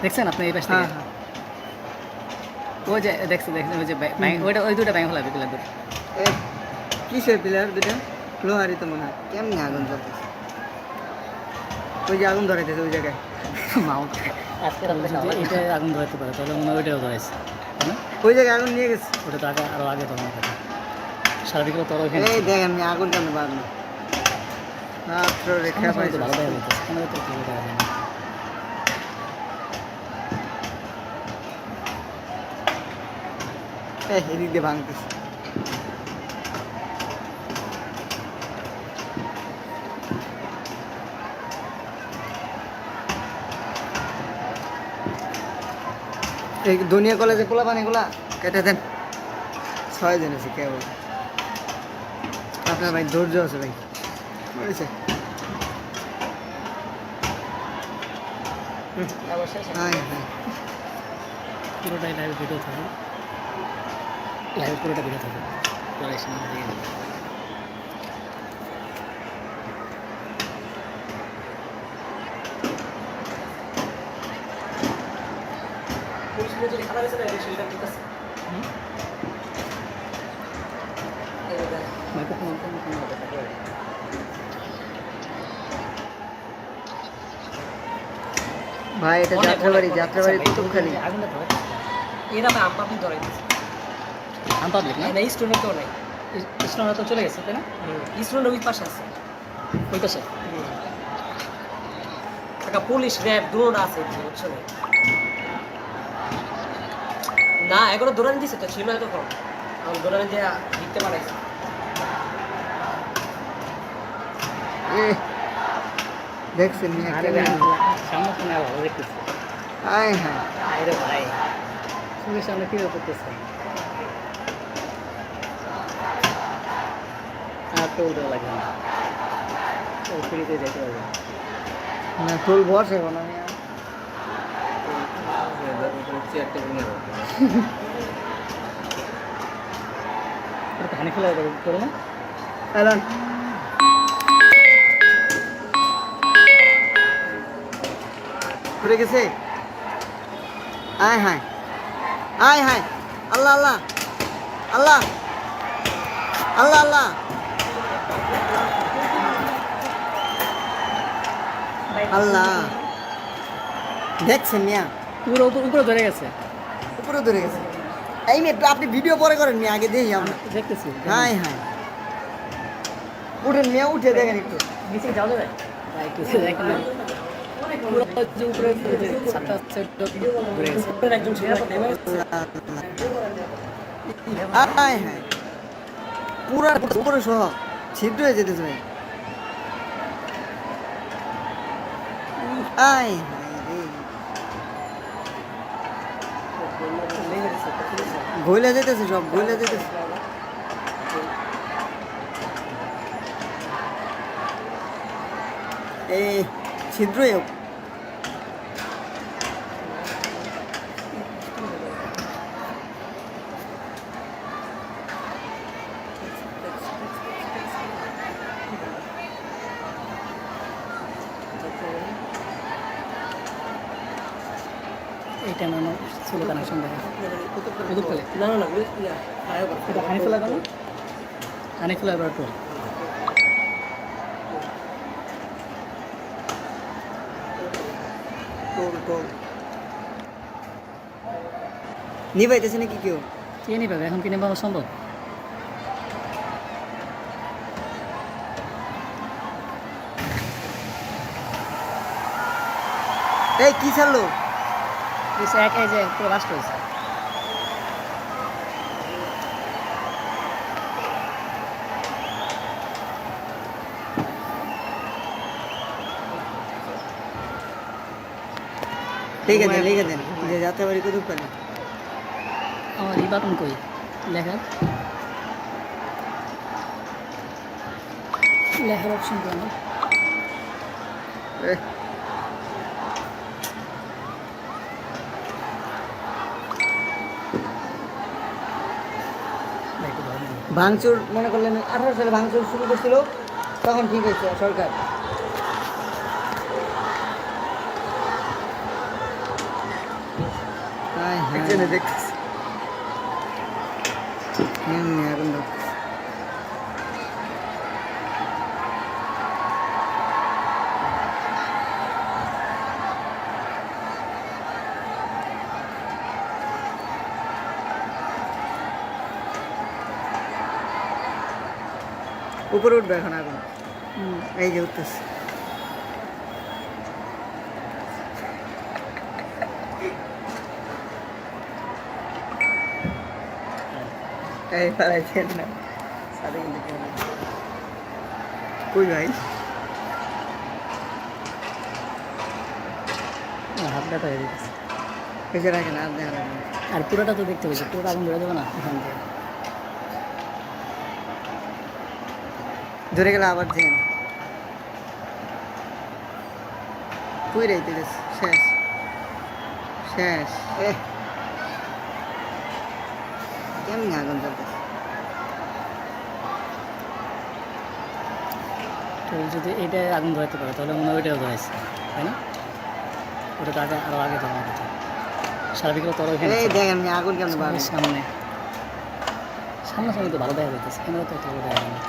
দেখছেন আপনি এই পাশ থেকে হ্যাঁ হ্যাঁ। ওই যে দেখছেন ওই যে ওইটা ওই দুটো ব্যাংক ফেলাবে পিলার দুটো এ, কিসের পিলার দুটা? লোহারই তো মনে হয়। কেমনি আগুন চলতেছে? ওই যে আগুন ধরাইতেছে ওই জায়গায়। মাউন্ট আজকে যদি এটা আগুন ধরাতে পারে তাহলে মনে হয় ওইটাও ধরাইছে তাই না ওই জায়গায় আগুন নিয়ে গেছে। ওটা তো আগে আরও আগে ধরানো থাকে সারা বিকেলে তোর ওইখানে এই দেখেন আগুন কেন বাড়লো। মাত্র রেখা ভালো পাইছে। দেখা যাচ্ছে ক্যামেরা তো ভালো দেখা যায় না এদিক দিয়ে ভাঙতেছে। এই দুনিয়া কলেজে পোলাপান এগুলা কেটে দেন। 6 জন আছে কেবল। আপনার ভাই ধৈর্য আছে ভাই বুঝেছে অবশ্যই হ্যাঁ হ্যাঁ পুরোটাই লাইভ ভিডিও থাকে, লাইভ পুরোটা ভিডিও থাকে, পরে এসে না দেখে নেবে। পুলিশগুলো যদি খারাপ হয়েছে না সেটা করতেছে মাইক্রোফোন অন করলে কোনো কথা থাকে। ভাই এটা যাত্রাবাড়ি কুতুবখালি আগুনটা ধরে এরা ভাই আমপাপি ধরে দিচ্ছে আম পাবলিক না, এই স্টুডেন্ট কেউ নাই স্টুডেন্টরা তো চলে গেছে তাই না, স্টুডেন্ট ওই পাশে আছে ওই পাশে। একটা পুলিশ র্যাব দুটোটা আছে বুঝছো না এগুলো দৌড়ানি দিছে তো ছিল তখন আমার দৌড়ানি দিয়ে দিতে পারাইছে দেখছেন মিয়া আরে কেমন? সামনে সামনে ভালো দেখতেছে। হায় হ্যাঁ আরে ভাই চোখের সামনে কীভাবে করতেছে, আর টোল দেওয়া লাগবে না, ও ফ্রিতে যেতে পারবে। না তোল বসে না মিয়া ওটা তো হানি ফেলা করে না, এলান ঘুরে গেছে আয় হায় আয় হায় আল্লাহ আল্লাহ আল্লাহ আল্লাহ আল্লাহ আল্লাহ দেখছেন মিয়া পুরো উপরে ধরে গেছে, উপরে ধরে গেছে এই মেয়ে আপনি ভিডিও পরে করেন মিয়া আগে দেখি আমরা দেখতেছি। হায় হায় উঠেন মিয়া উঠে দেখেন একটু নিচে যাওয়া যাবে ভাই কিছু দেখেন না, পুরো যে উপরে সাতটা সেট ধরে গেছে। একজন ছিল হায় হায় পুরা উপরে সহ ছিদ্র হয়ে যেতেছে ভাই আয় হায় গইলা যেতেছে সব গইলা যেতেছে এই ছিদ্রই হোক এই টাইমে আমার ছিল কানেকশন দেখা কুতুবখালি, না না না এটা হানি ফেলা কেন, হানি ফেলা এবার টোল। টোল টোল নিবাইতেছে নাকি কেউ কে নিবে এখন কি নেবা সম্ভব, এই কি ছাড়লো এসে একাই যে পুরো লাস্ট হয়েছে। লিখে দেন যে যাত্রাবাড়ি কুতুবখালি আমার এই বাটন কই লেখার, লেখার অপশন কই আমার, ভাঙচুর মনে করলেন 18 সালে ভাঙচুর শুরু করছিল তখন ঠিক হয়েছে সরকার দেখতেছি এখন উপরে উঠবে এখন আগুন এই যে উঠতেছে এই পালাইছেন না সাথে কিন্তু কই ভাই হাত ব্যথা হয়ে গেছে, পেছনে রাখেন আর দেখা লাগবে আর পুরোটা তো দেখতে পেয়েছি, পুরোটা আগুন ধরে দেবে না এখান থেকে। ধরে গেলে আবার দেন পুই রাইতে গেছে শেষ শেষ কেমনি আগুন জ্বলতেছে তো যদি এটা আগুন ধরাতে পারে তাহলে মনে হয় ওইটাও ধরাইছে তাই না? ওটা তো আগে আরও আগে ধরানো কথা। সারা বিকেলে তোর ওইখানে এই দেখেন আগুন কেমন বাড়ে সামনে সামনাসামনি তো ভালো দেখা যাইতেছে, ক্যামেরা তো অত ভালো দেখা যায় না।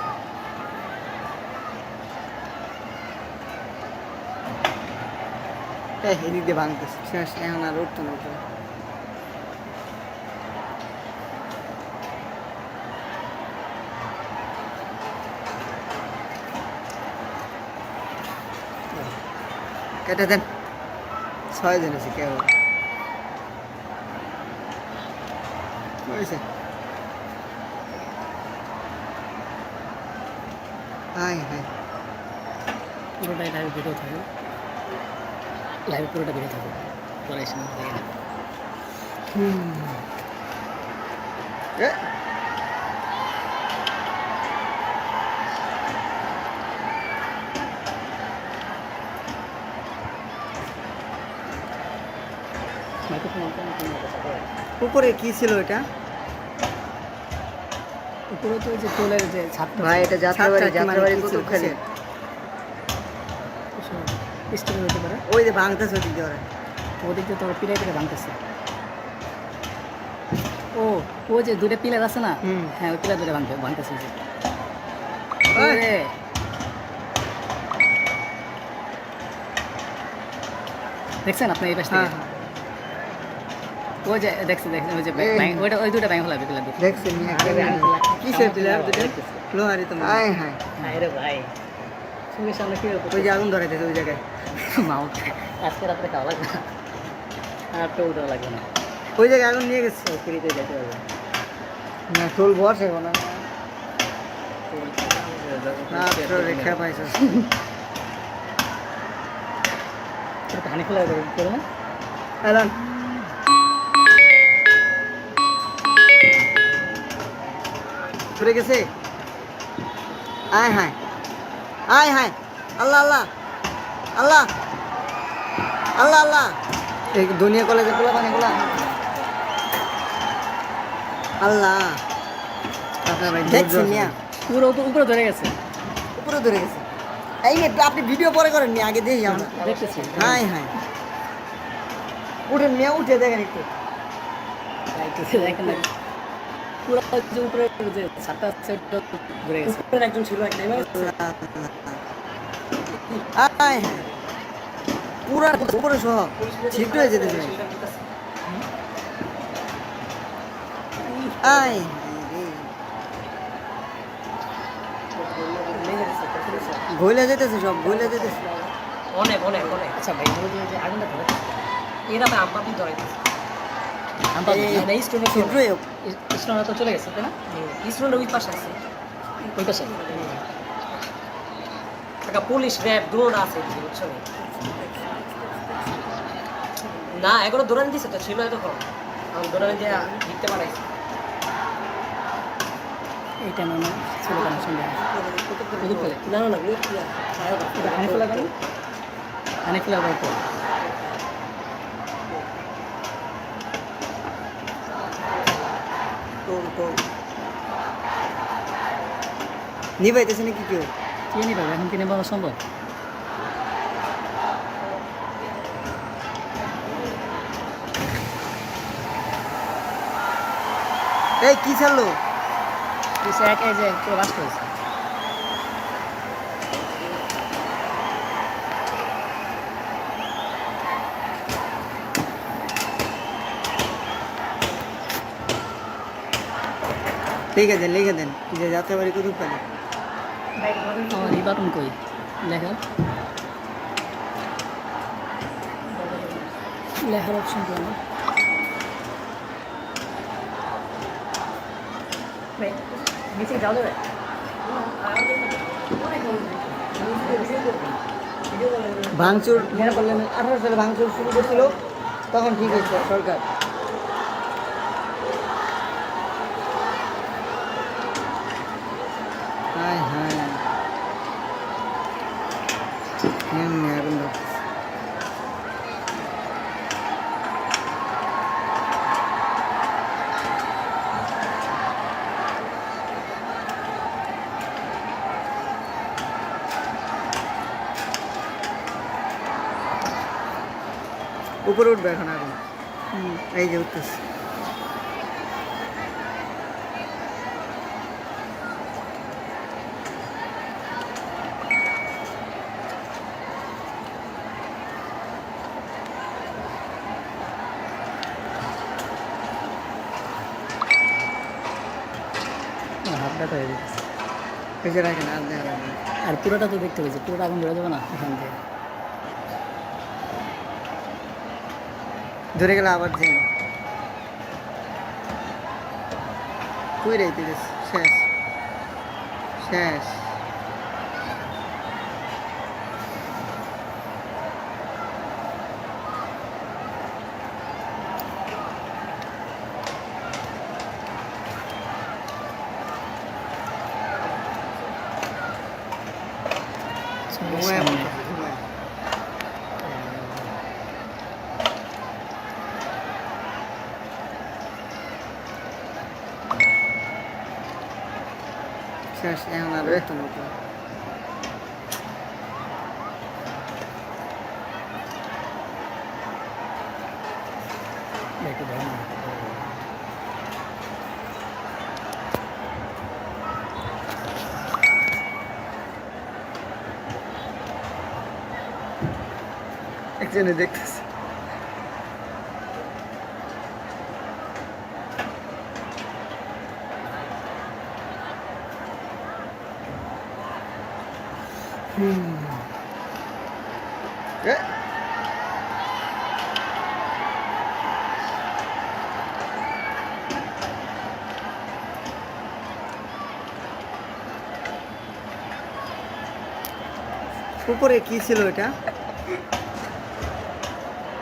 এদিক দিয়ে ভাঙতেছে শেষ এখন আর উঠতো না উপরে কেটে দেন 6 জন আছে কেউ হয়েছে হাই হাই পুরোটাই লাইভ ভিডিও থাকে, লাইভ পুরোটা ভিডিও থাকে, পরে এসে না দেখে না। এ মাইক্রোফোন উপরে কি ছিল এটা উপরে তো ওই যে টোলের যে ছাদটা ভাই এটা যাত্রাবাড়ি কুতুবখালী স্টোরে হতে পারে, ওই যে ভাঙতেছে ওদিক দিয়ে ওরা ওদিক দিয়ে তোর পিলার পিলার ভাঙতেছে। ও ও যে দুটো পিলার আছে না, হুম। হ্যাঁ ওই পিলার দুটো ভাঙতেছে ওই যে। ওই। ওরে। দেখছেন আপনি এই পাশ থেকে? হ্যাঁ ওই যে দেখছেন ওই যে ওইটা ওই দুটো ব্যাংক হলো পিলার দুটো। দেখছেন কিসের পিলার দুটো লোহারি তো হাই হাই হ্যাঁ রে ভাই, সঙ্গে সামনে কি ওই যে আগুন ধরাইতেছে ওই জায়গায় মাউথ আজকে রাত্রে খাওয়া লাগবে না, আর তো উঠাও লাগবে না, ওই জায়গায় আগুন নিয়ে গেছে ফ্রিতে যেতে পারবে না টোল বসে না রেখা পাইছে হানি খোলা করে না। এলান ঘুরে গেছে আয় হায় আয় হায় আল্লাহ আল্লাহ আল্লাহ আল্লাহ আল্লাহ এই দুনিয়া কলেজে খোলা পানি খোলা আল্লাহ আপনার ভাই দেখছেন মিয়া পুরো উপরে ধরে গেছে, উপরে ধরে গেছে এই মেয়ে আপনি ভিডিও পরে করেন নি আগে দেখি আমরা দেখতেছি হাই হাই উঠেন মিয়া উঠে দেখেন একটু দেখেন না পুরো যে উপরে যে ছাদটা আছে ওটা ঘুরে গেছে। উপরে একজন ছিল এক নেমে হাই হাই পুরা উপরে সহ ছিট হয়ে যেতেছে আয় গইলা যেতেছে সব গইলা যেতেছে অনেক অনেক অনেক আচ্ছা ভাই বলতে যে আগুনটা ধরে এরা তো আব্বা ধরে দিচ্ছে আমরা মানে এই স্টুডেন্ট ছিদ্রই স্টোনটা তো চলে গেছে তাই না? স্টুডেন্ট ওই পাশে আছে ওই পাশে একটা পুলিশ র্যাব দৌড় আছে বুঝছো না এগুলো দৌড়ান দিছে তো ছিল তখন আমি দৌড়ান দিয়ে দিতে পারাইছি এইটা মানে ছিল কেন সঙ্গে কুতুব করে না না না হানি খোলা কেন হানি খোলা গল্প নিবাইতেছে নাকি কেউ কে নিবে এখন কিনে পাওয়া সম্ভব? এই কি ছাড়লো কিছু একে যে পুরো বাস্ট হয়েছে লিখে দেন যে যাত্রাবাড়ি কুতুবখালী আমার এই বাটন কই লেখা লেখার অপশন কেন মিসিং যাও যাবে ভাঙচুর 18 সালে ভাঙচুর শুরু করছিল তখন ঠিক হয়েছে সরকার হায় হায় উপরে উঠবে এখন আগুন। এই যে উঠতেছে। হাত ব্যথা হয়ে যেতেছে। এই যে রাখেন আর দেখা যাবে না। আর পুরোটা তো দেখতে পেয়েছি, পুরোটা আগুন ধরে যাবে না এখান থেকে। ধরে গেলে আবার যে কই রাইতে গেছে। শেষ শেষ। ঘুমায় সামনে। পড়তেছে, ঘুমায়। শেষ এখন আর উঠতো না উপরে। একটু ধরে না। একজনে দেখতেছে। এ, উপরে কি ছিল এটা?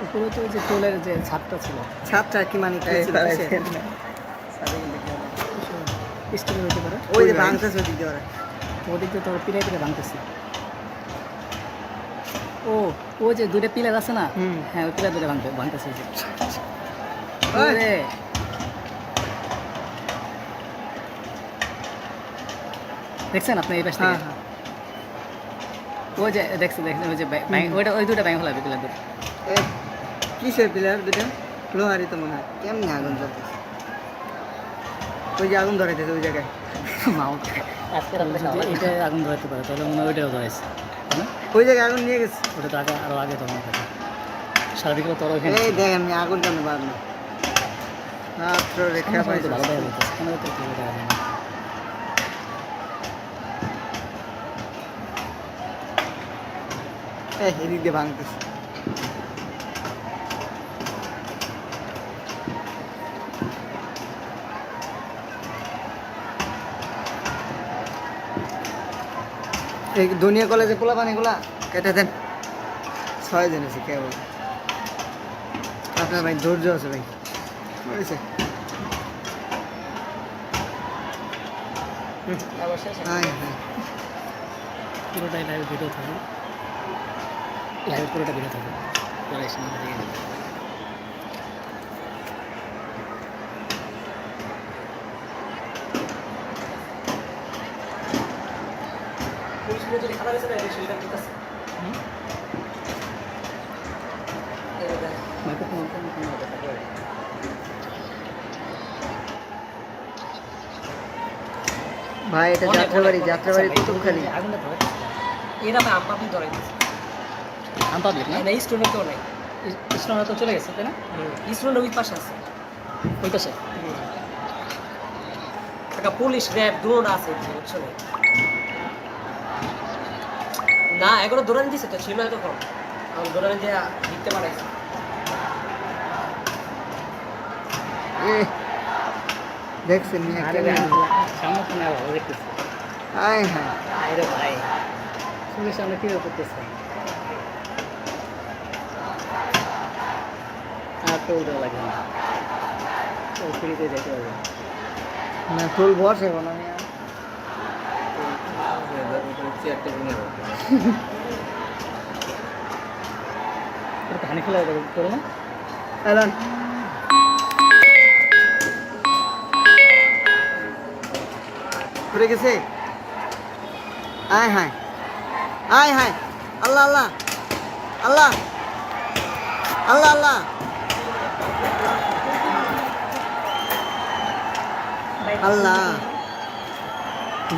উপরে তো ওই যে টোলের যে ছাদটা ছিল, ছাদটা কি মানে কি ছিল? কিসের? স্টিলের হইতে পারে। ওই যে ভাঙতেছে ওদিক দিয়ে ওরা। ওদিক দিয়ে তোর পিলাই পিলাই ভাঙতেছে। ও ও যে দুটো পিলার আছে না, হুম। হ্যাঁ ওই পিলার দুটো ভাঙতেছে ওই যে। ওই। ওরে, দেখছেন আপনি এই পাশ থেকে? হ্যাঁ হ্যাঁ। ওই যে দেখছেন ওই যে ওইটা ওই দুটো ব্যাংক হলাবে পিলার দুটো। এ, কিসের পিলার দুটা? লোহারই তো মনে হয়। কেমনি আগুন জ্বলতেছে? ওই যে আগুন ধরাইতেছে ওই জায়গায়। মাউথ আজকে যদি এটা আগুন ধরাতে পারে তাহলে মনে হয় ওইটাও ধরাইছে, তাই না? ওই জায়গায় আগুন নিয়ে গেছে। ওটা তো আগে আরও আগে তোমার কাছে সারা বিকেলে তোর ওইখানে এই দেখেন আমি আগুন কেন বাড়লো। মাত্র রেখা সামনে পাইছে। তো ভালো দেখা যাচ্ছে, সামনে তো ভালো দেখা যায় না। এদিক দিয়ে ভাঙতেছে। এই দুনিয়া কলেজে পোলা পানিগুলা কেটে দেন। 6 জন আছে কেবল। আপনার ভাই ধৈর্য আছে ভাই। বুঝেছে? হ্যাঁ হ্যাঁ। পুরোটাই লাইভ ভিডিও থাকবে, লাইভ পুরোটা ভিডিও থাকবে। পরে এসে আমাদের দিকে যাবে। যদি খারাপ হয়েছে না সেটা দিতেছে মাইক্রোফোন অন করুন, কোনো কথা বলে। ভাই এটা যাত্রাবাড়ি, যাত্রাবাড়ি কুতুবখালি। আগুনটা ধরে এরা ভাই আম পাবলিক ধরাই দিচ্ছে। আম পাবলিক না, এই স্টুডেন্ট কেউ নাই। স্টোনরা তো চলে গেছে, তাই না? স্টুডেন্ট ওই পাশে আছে। ওই পাশে একটা পুলিশ র্যাব দুটো আছে বুঝছো না? না এগুলো দৌড়ান দিছে তো ছিল তখন আমার দৌড়ান দিয়ে দিতে পারাইছে। দেখছেন মিয়া আরে কেমন? সামনে তো না ভালো দেখতেছে। আয় হ্যাঁ। আরে ভাই চোখের সামনে কীভাবে করতেছে? আর তো উল্টো লাগবে না, ওই ফ্রিতে যেতে হবে। না ফুল বসে বলো আমি হানি খেলা করো না? এলান ঘুরে গেছে। আয় হায় আয় হায় আল্লাহ আল্লাহ আল্লাহ আল্লাহ আল্লাহ আল্লাহ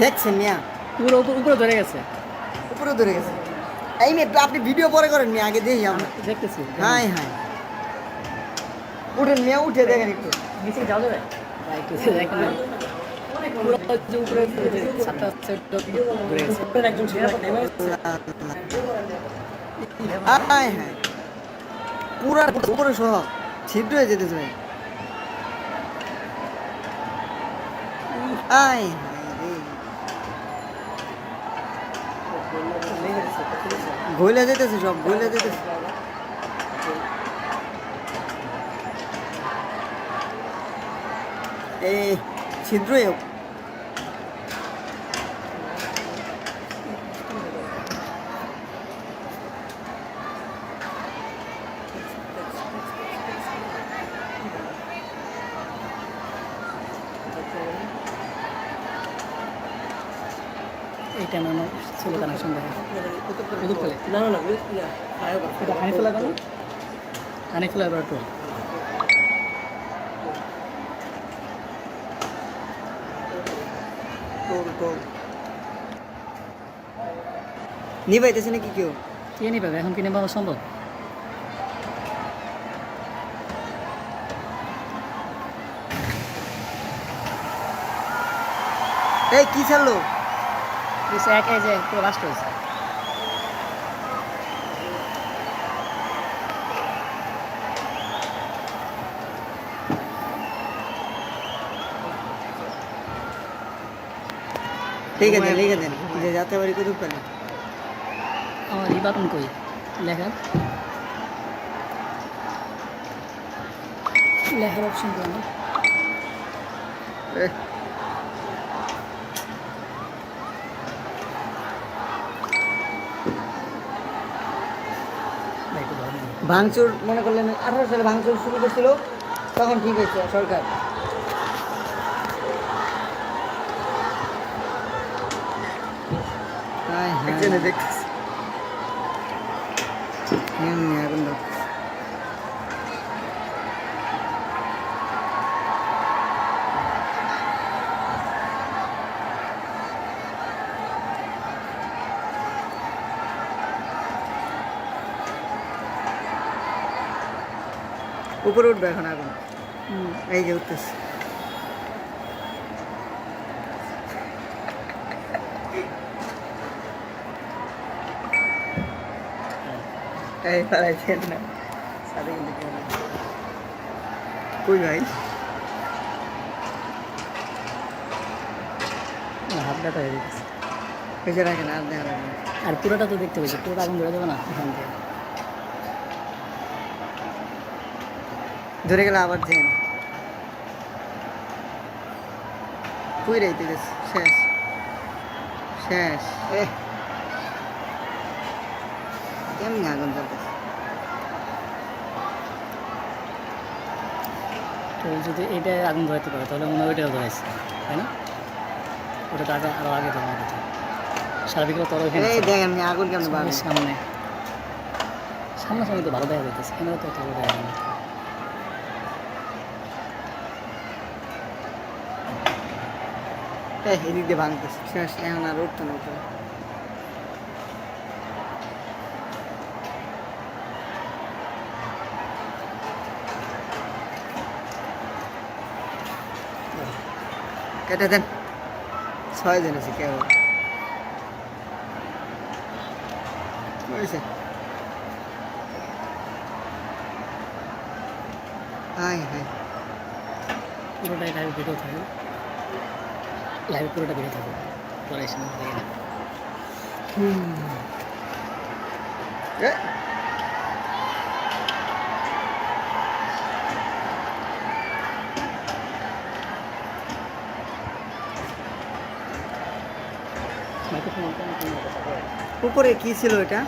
দেখছেন মিয়া পুরো উপরে ধরে গেছে। উপরে ধরে গেছে। এই মেয়ে আপনি ভিডিও পরে করেন মিয়া, আগে দেখি আমরা। দেখতেছি। হাই হাই উঠেন মিয়া, উঠে দেখেন একটু। নিচে যাওয়া যাবে? দেখেন না। পুরো যে উপরে সাতটা সেট ধরে গেছে। উপরের একজন ছিল, নেমে গেছে। হাই হাই পুরা উপরে সহ ছিদ্র হয়ে যেতেছে ভাই। আই গইলা যেতেছে, সব গইলা যেতেছে। এই ছিদ্রই হোক। এইটা মনে ছিল কানেকশন দেখে কুতুব ফেলে না না না, এটা হানি ফেলা কেন? হানি ফেলা এবার একটু নিবাইতেছে নাকি কেউ? কে নিবে এখন কিনে পাওয়া সম্ভব? এই কি ছাড়লো? কিছু একাই যে পুরো রাষ্ট্র হয়েছে। ঠিক আছে লিখে দেন যে যাতে বাড়ি কুতুব পানি। আমার এই বাটন কই লেখা লেখার অপশন তো আমার ভাঙচুর মনে করলেন 18 সালে ভাঙচুর শুরু করছিল, তখন ঠিক হয়েছে সরকার। দেখতেছি এখন উপরে উঠবে এখন আগুন। এই যে উঠতেছে। এই পালাইছেন না সাথে কিন্তু কই ভাই? হাত ব্যথা হয়ে গেছে। পেছনে রাখেন আর দেখা লাগবে। আর পুরোটা তো দেখতে পেয়েছি, পুরোটা আগুন ধরে যাবে না এখান থেকে। ধরে গেলে আবার দেন কই রাইতে গেছে। শেষ শেষ। কেমনি আগুন জ্বলতেছে? তো যদি এইটা আগুন ধরাতে পারে তাহলে মনে হয় ওইটাও ধরাইছে, তাই না? ওটা তো আগে আরও আগে ধরানো কথা। সার্বিকরা তরল এই দেখেন আগুন কেমন বাড়ে। সামনে সামনাসামনি তো ভালো দেখা যাইতেছে, ক্যামেরা তো ভালো দেখা যায় না। এদিক দিয়ে ভাঙতেছে। শেষ, এখন আর উঠতো না উপরে। কেটে দেন। 6 জন আছে কেউ হয়েছে। হাই হাই পুরোটাই লাইভ ভিডিও থাকে, লাইভ পুরোটা ভিডিও থাকে, পরে এসে না দেখে না। উপরে কি ছিল এটা?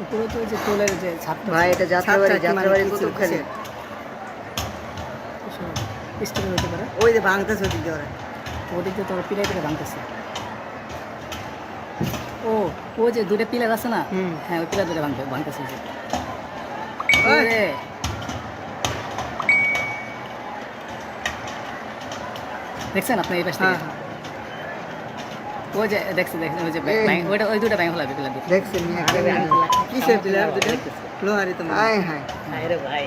উপরে তো ওই যে টোলের যে ছাদটা ভাই এটা যাত্রাবাড়ি, যাত্রাবাড়ি কুতুবখালী। স্টোরে হতে পারে। ওই যে ভাঙতেছে ওদিক দিয়ে ওরা। ওদিক দিয়ে তোর পিলাই পিলাই ভাঙতেছে। ও ও যে দুটো পিলার আছে না, হুম। হ্যাঁ ওই পিলার দুটো ভাঙতেছে ওই যে। ওই। ওরে, দেখছেন আপনি এই পাশ থেকে? হ্যাঁ ও যে দেখছি ওই যে এই। ওইটা ওই দুটো ভেঙে ফেলাবে পিলার দুটো। দেখছেন কিসের পিলার দুটো লোহারি তো মনে হয়। হ্যাঁ আরে ভাই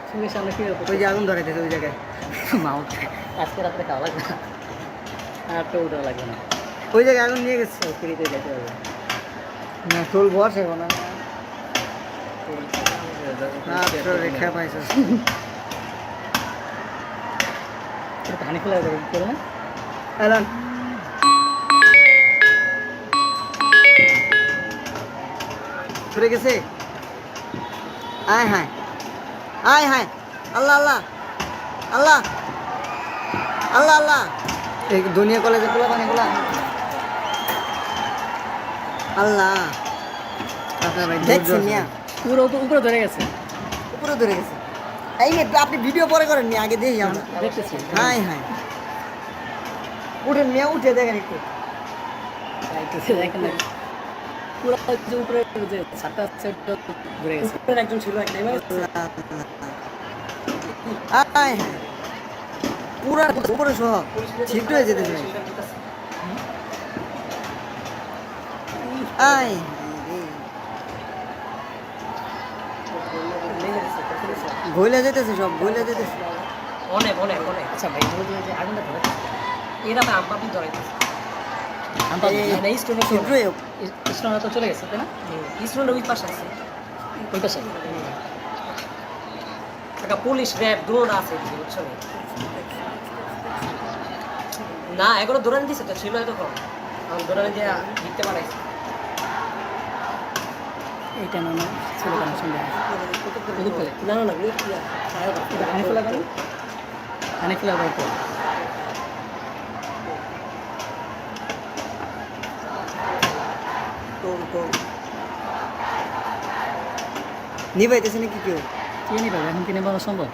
চোখের সামনে কি ওই যে আগুন ধরাইতেছে ওই জায়গায়। মাউথ আজকে রাত্রে খাওয়া লাগবে না, আর তো উঠাও লাগবে না, ওই জায়গায় আগুন নিয়ে গেছে। ফ্রিতে যেতে হবে। না টোল বসে না রেখা পাইছো। এটা পানি ফেলা করে না? এলান ধরে গেছে। আয় হায় আয় হায় আল্লাহ আল্লাহ আল্লাহ আল্লাহ আল্লাহ। এই দুনিয়া কলেজে খোলা পানিগুলা আল্লাহ। আপনার ভাই দেখছেন মিয়া পুরো উপরে ধরে গেছে, উপরে ধরে গেছে। এই মেয়ে, আপনি ভিডিও পরে করেন নি, আগে দেখি আমরা। দেখতেছি। হায় হায় উঠেন মিয়া, উঠে দেখেন একটু। দেখেন না, পুরো যে উপরে যে ছাদটা আছে ওটা ধরে গেছে। উপরে একজন ছিল একটা এবার হায় হায় পুরা উপরে সহ ছিদ্র হয়ে যেতেছে। আয় গইলা যেতেছে, সব গইলা যেতেছে। অনেক অনেক অনেক। আচ্ছা ভাই বলতে যে আগুনটা ধরে এরা তো আম্পাপি ধরাইতেছে। এই মানে স্টোনের ছিদ্র কৃষ্ণরা তো চলে গেছে তাই না? স্টোনের ওই পাশে আছে ওই পাশে একটা পুলিশ র্যাব দুটো আছে এদিকে, বুঝছো না? এগুলো দৌড়ানি দিছে তো, ছিল এতক্ষণ এখন দৌড়ানি দিয়ে দিতে পারাইছে। এইটা না ছেলে কানেকশন দেয় কুদুপ ফেলে না না না এটা হানি ফেলা করেন, হানি ফেলা গল্প। নিবাইতেছে নাকি কেউ? কে নিবে এখন কিনে বানো সম্ভব?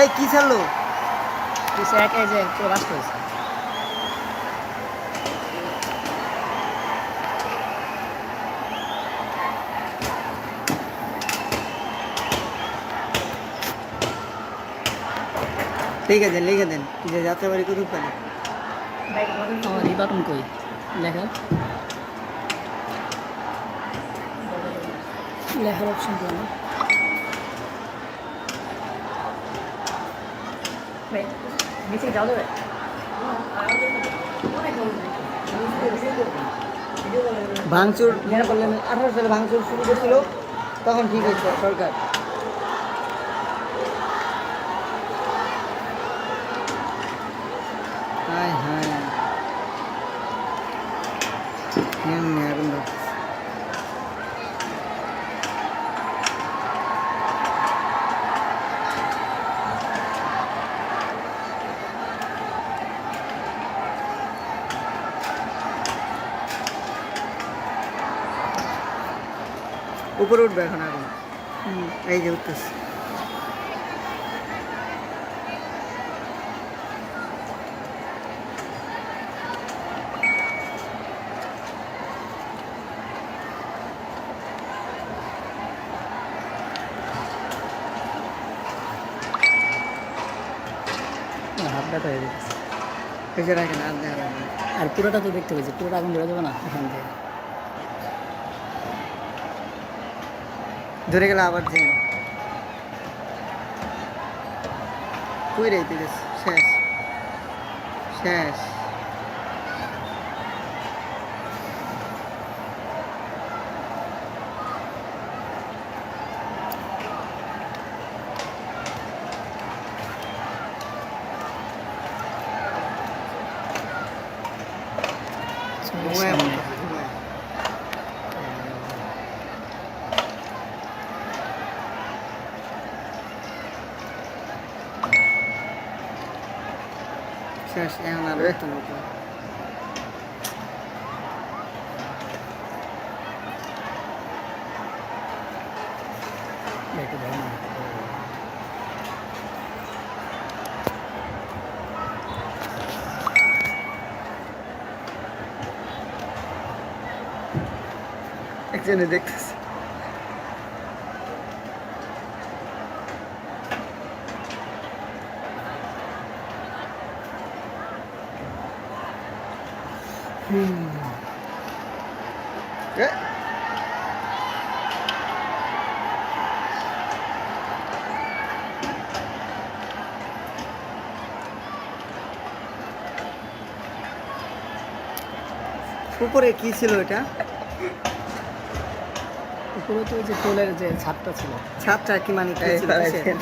এই কি ছাড়লো? কিছু এক এই যে পুরো বাস্ট হয়েছে। লিখে দেন যে যাত্রাবাড়ি কুতুব পানি। আমার এই বাটন কই লেখা, লেখার অপশন তো না। নিচে যাও যাবে ভাঙচুর যারা বললেন 18 সালে ভাঙচুর শুরু করছিল, তখন ঠিক হয়েছে সরকার। হায় হায় কেমনে আগুন ধরতেছে। উপরে উঠবে এখন আগুন। এই যে উঠতেছে। হাত ব্যথা হয়ে যেতেছে। এই যে রাখেন, আর দেখা যাবে না। আর পুরোটা তো দেখতে পেয়েছি, পুরোটা আগুন ধরে যাবে না এখান থেকে। ধরে গেলে আবার যে কই রে তুই, শেষ শেষ। শেষ, এখন আর ব্যস্ত নৌকা। একটু ধরে না। একজনে দেখতেছে। এ, উপরে কি ছিল এটা? উপরে তো ওই যে টোলের যে ছাদটা ছিল, ছাদটা কি মানে কি ছিল? কিসের?